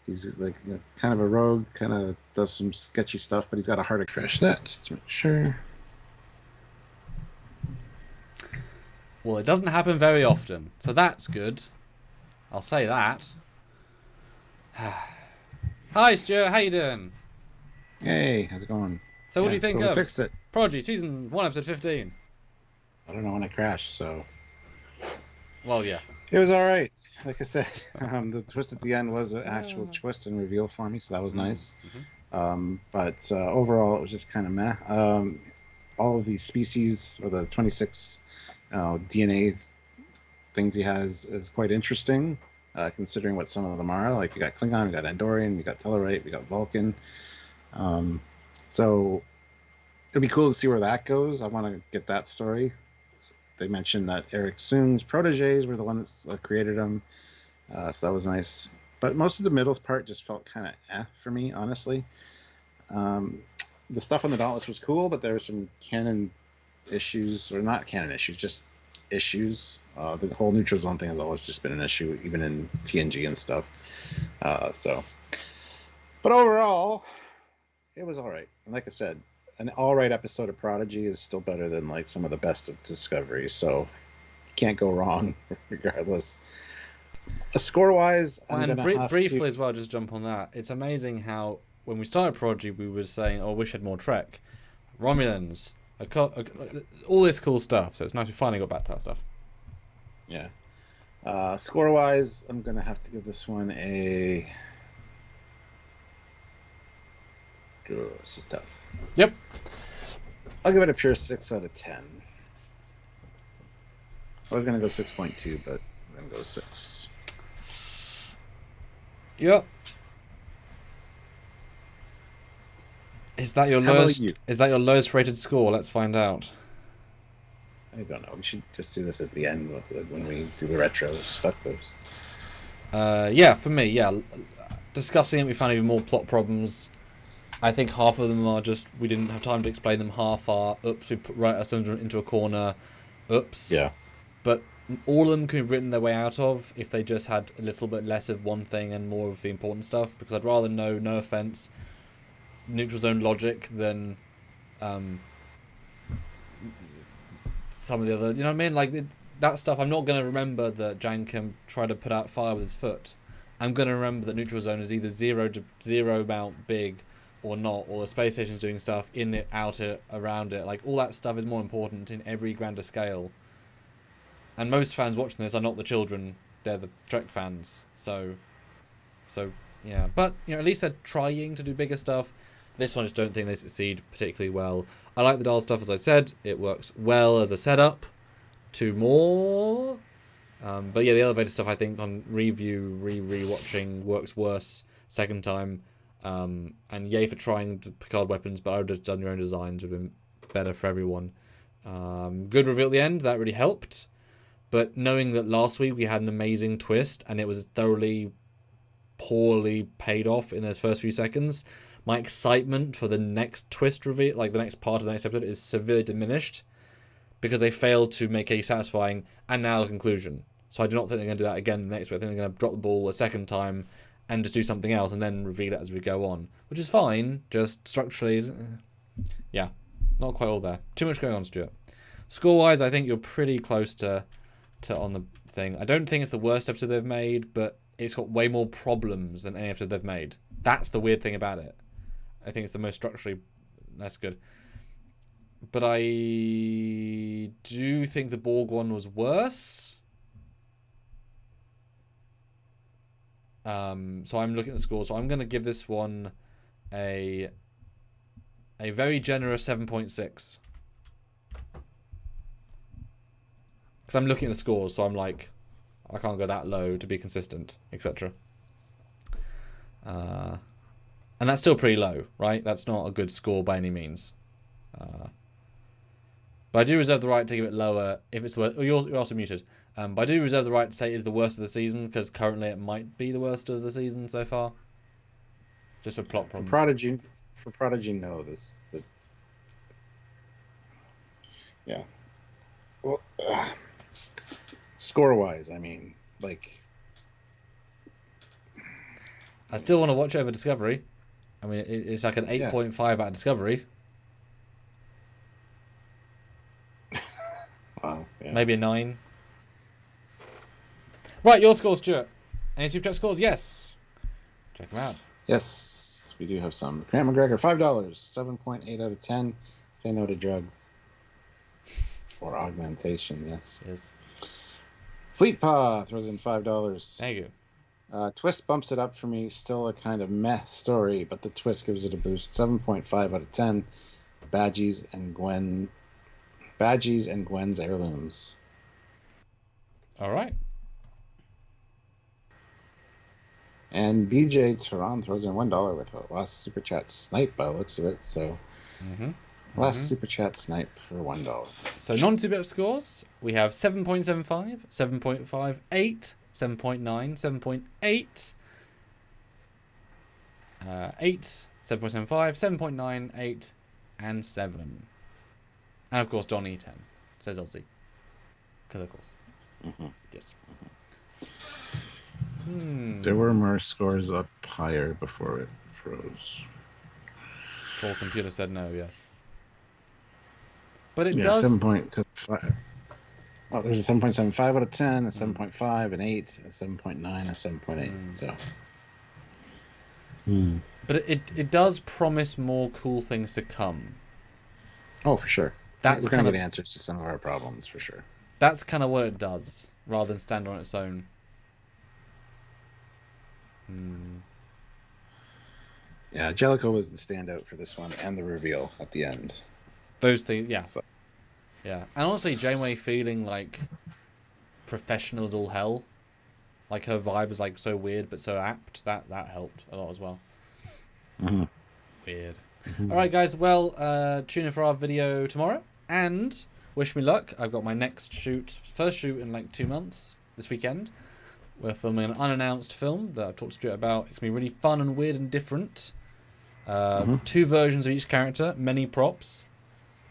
He's like kind of a rogue, kind of does some sketchy stuff, but he's got a heart. Refresh that just to make sure. Well, it doesn't happen very often, so that's good. I'll say that. Hi, Stuart. How you doing? Hey, how's it going? So, what do you think so we of fixed it. Prodigy Season 1, Episode 15? I don't know when I crashed, so. Well, yeah. It was all right. Like I said, the twist at the end was an actual twist and reveal for me, so that was nice. But overall, it was just kind of meh. All of the species, or the 26 DNA things he has, is quite interesting, considering what some of them are. Like, we got Klingon, we got Andorian, we got Tellarite, we got Vulcan. So it'd be cool to see where that goes. I want to get that story. They mentioned that Eric Soon's proteges were the ones that created him, so that was nice. But most of the middle part just felt kind of for me, honestly. The stuff on the Dauntless was cool, but there were some canon issues, or not canon issues, just issues. The whole neutral zone thing has always just been an issue, even in TNG and stuff. But overall, it was all right. And like I said, an all right episode of Prodigy is still better than like some of the best of Discovery, so you can't go wrong regardless. Score wise, briefly as well, just jump on that. It's amazing how when we started Prodigy, we were saying, "Oh, wish I had more Trek, Romulans, all this cool stuff." So it's nice we finally got back to that stuff. Yeah. Score wise, I'm gonna have to give this one a. This is tough. Yep. I'll give it a pure 6 out of 10. I was going to go 6.2, but I'm going to go 6. Yep. Is that your lowest? Is that your lowest rated score? Let's find out. I don't know. We should just do this at the end when we do the retrospectives. Yeah, for me, yeah. Discussing it, we found even more plot problems. I think half of them are just we didn't have time to explain them. Half are oops, we put right ourselves into a corner. Oops. Yeah. But all of them could have written their way out of if they just had a little bit less of one thing and more of the important stuff. Because I'd rather know, no offense, neutral zone logic than some of the other. You know what I mean? Like that stuff. I'm not going to remember that Jankum tried to put out fire with his foot. I'm going to remember that neutral zone is either zero amount big or not, or the space station's doing stuff in it, out it, around it. Like, all that stuff is more important in every grander scale. And most fans watching this are not the children, they're the Trek fans. So yeah. But, you know, at least they're trying to do bigger stuff. This one, I just don't think they succeed particularly well. I like the Dahl stuff, as I said. It works well as a setup to more. But yeah, the elevator stuff, I think, on re-watching works worse second time. And yay for trying Picard weapons, but I would have done your own designs, would have been better for everyone. Good reveal at the end, that really helped. But knowing that last week we had an amazing twist and it was thoroughly poorly paid off in those first few seconds, my excitement for the next twist reveal, like the next part of the next episode, is severely diminished because they failed to make a satisfying and now the conclusion. So I do not think they're going to do that again the next week. I think they're going to drop the ball a second time and just do something else and then reveal it as we go on, which is fine, just structurally, yeah, not quite all there. Too much going on, Stuart. Score-wise, I think you're pretty close to on the thing. I don't think it's the worst episode they've made, but it's got way more problems than any episode they've made. That's the weird thing about it. I think it's the most structurally, that's good. But I do think the Borg one was worse. So I'm looking at the score. So I'm going to give this one a very generous 7.6. Because I'm looking at the scores, so I'm like, I can't go that low to be consistent, etc. And that's still pretty low, right? That's not a good score by any means. But I do reserve the right to give it lower if it's the worst. Oh, you're also muted. But I do reserve the right to say it is the worst of the season, because currently it might be the worst of the season so far. Just for plot problems. For Prodigy, no. Yeah. Well, Score-wise, I mean, like... I still want to watch over Discovery. I mean, it's like an 8.5 out of Discovery. Wow. Yeah. Maybe a 9. Right, your score, Stuart. Any Super Chat scores? Yes. Check them out. Yes, we do have some. Grant McGregor, $5, 7.8 out of 10. Say no to drugs. Or augmentation, yes. Yes. Fleet Paw throws in $5. Thank you. Twist bumps it up for me. Still a kind of meh story, but the twist gives it a boost. 7.5 out of 10. Badgies and Gwen's heirlooms. All right. And BJ Tehran throws in $1 with a last super chat snipe by the looks of it. So last super chat snipe for $1. So non-super scores, we have 7.75, 7.5, 8, 7.9, 7.8, 8, 7.75, 7.9, 8, and 7. And of course Donnie 10, says Aussie. Because of course. Yes. There were more scores up higher before it froze. Full computer said no, yes. But it does. 7.5. Oh, there's a 7.75 out of 10, a 7.5, an 8, a 7.9, a 7.8. So. But it does promise more cool things to come. Oh, for sure. That's We're going to get answers to some of our problems, for sure. That's kind of what it does, rather than stand on its own. Yeah, Jellicoe was the standout for this one, and the reveal at the end. Those things, yeah. So. Yeah. And honestly, Janeway feeling like professional as all hell. Like her vibe was like so weird but so apt. That helped a lot as well. Weird. Alright guys, well, tune in for our video tomorrow. And wish me luck. I've got my next first shoot in like 2 months, this weekend. We're filming an unannounced film that I've talked to Stuart about. It's going to be really fun and weird and different. 2 versions of each character, many props.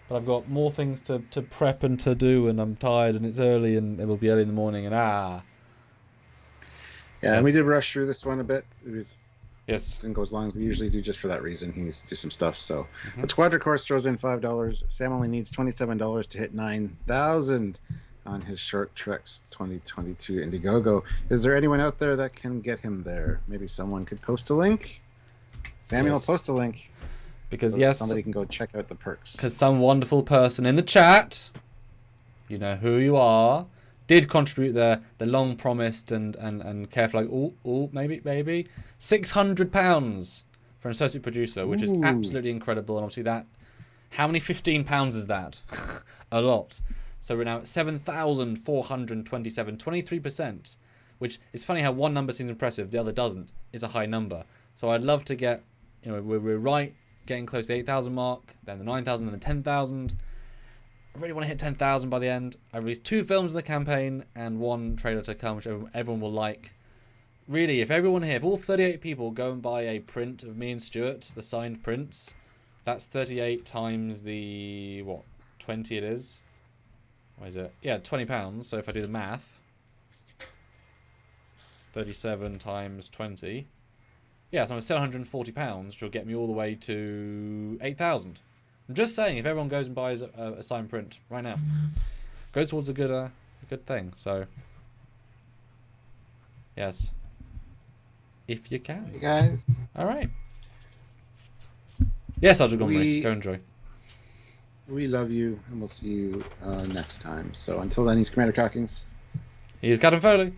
But I've got more things to prep and to do, and I'm tired, and it's early, and it will be early in the morning, and Yeah, yes. And we did rush through this one a bit. Yes. Didn't go as long as we usually do just for that reason. He needs to do some stuff. So, but Squadra Course throws in $5. Sam only needs $27 to hit 9,000 on his Short Treks 2022 Indiegogo. Is there anyone out there that can get him there? Maybe someone could post a link. Samuel, post a link. Because so somebody can go check out the perks. Because some wonderful person in the chat, you know who you are, did contribute the long promised and careful, like maybe £600 for an associate producer, which is absolutely incredible. And obviously that, how many £15 is that? A lot. So we're now at 7,427, 23%, which is funny how one number seems impressive, the other doesn't. It's a high number. So I'd love to get, we're right, getting close to the 8,000 mark, then the 9,000, and the 10,000. I really want to hit 10,000 by the end. I released 2 films in the campaign and 1 trailer to come, which everyone will like. Really, if everyone here, if all 38 people go and buy a print of me and Stuart, the signed prints, that's 38 times the, 20 it is? What is it? Yeah, £20. So if I do the math, 37 times 20. Yeah, so I'm £740, which will get me all the way to 8,000. I'm just saying, if everyone goes and buys a signed print right now, goes towards a good thing. So, yes, if you can. Hey guys. All right. Yes, I'll go enjoy. We love you, and we'll see you next time. So until then, he's Commander Cockings. He's Captain Foley.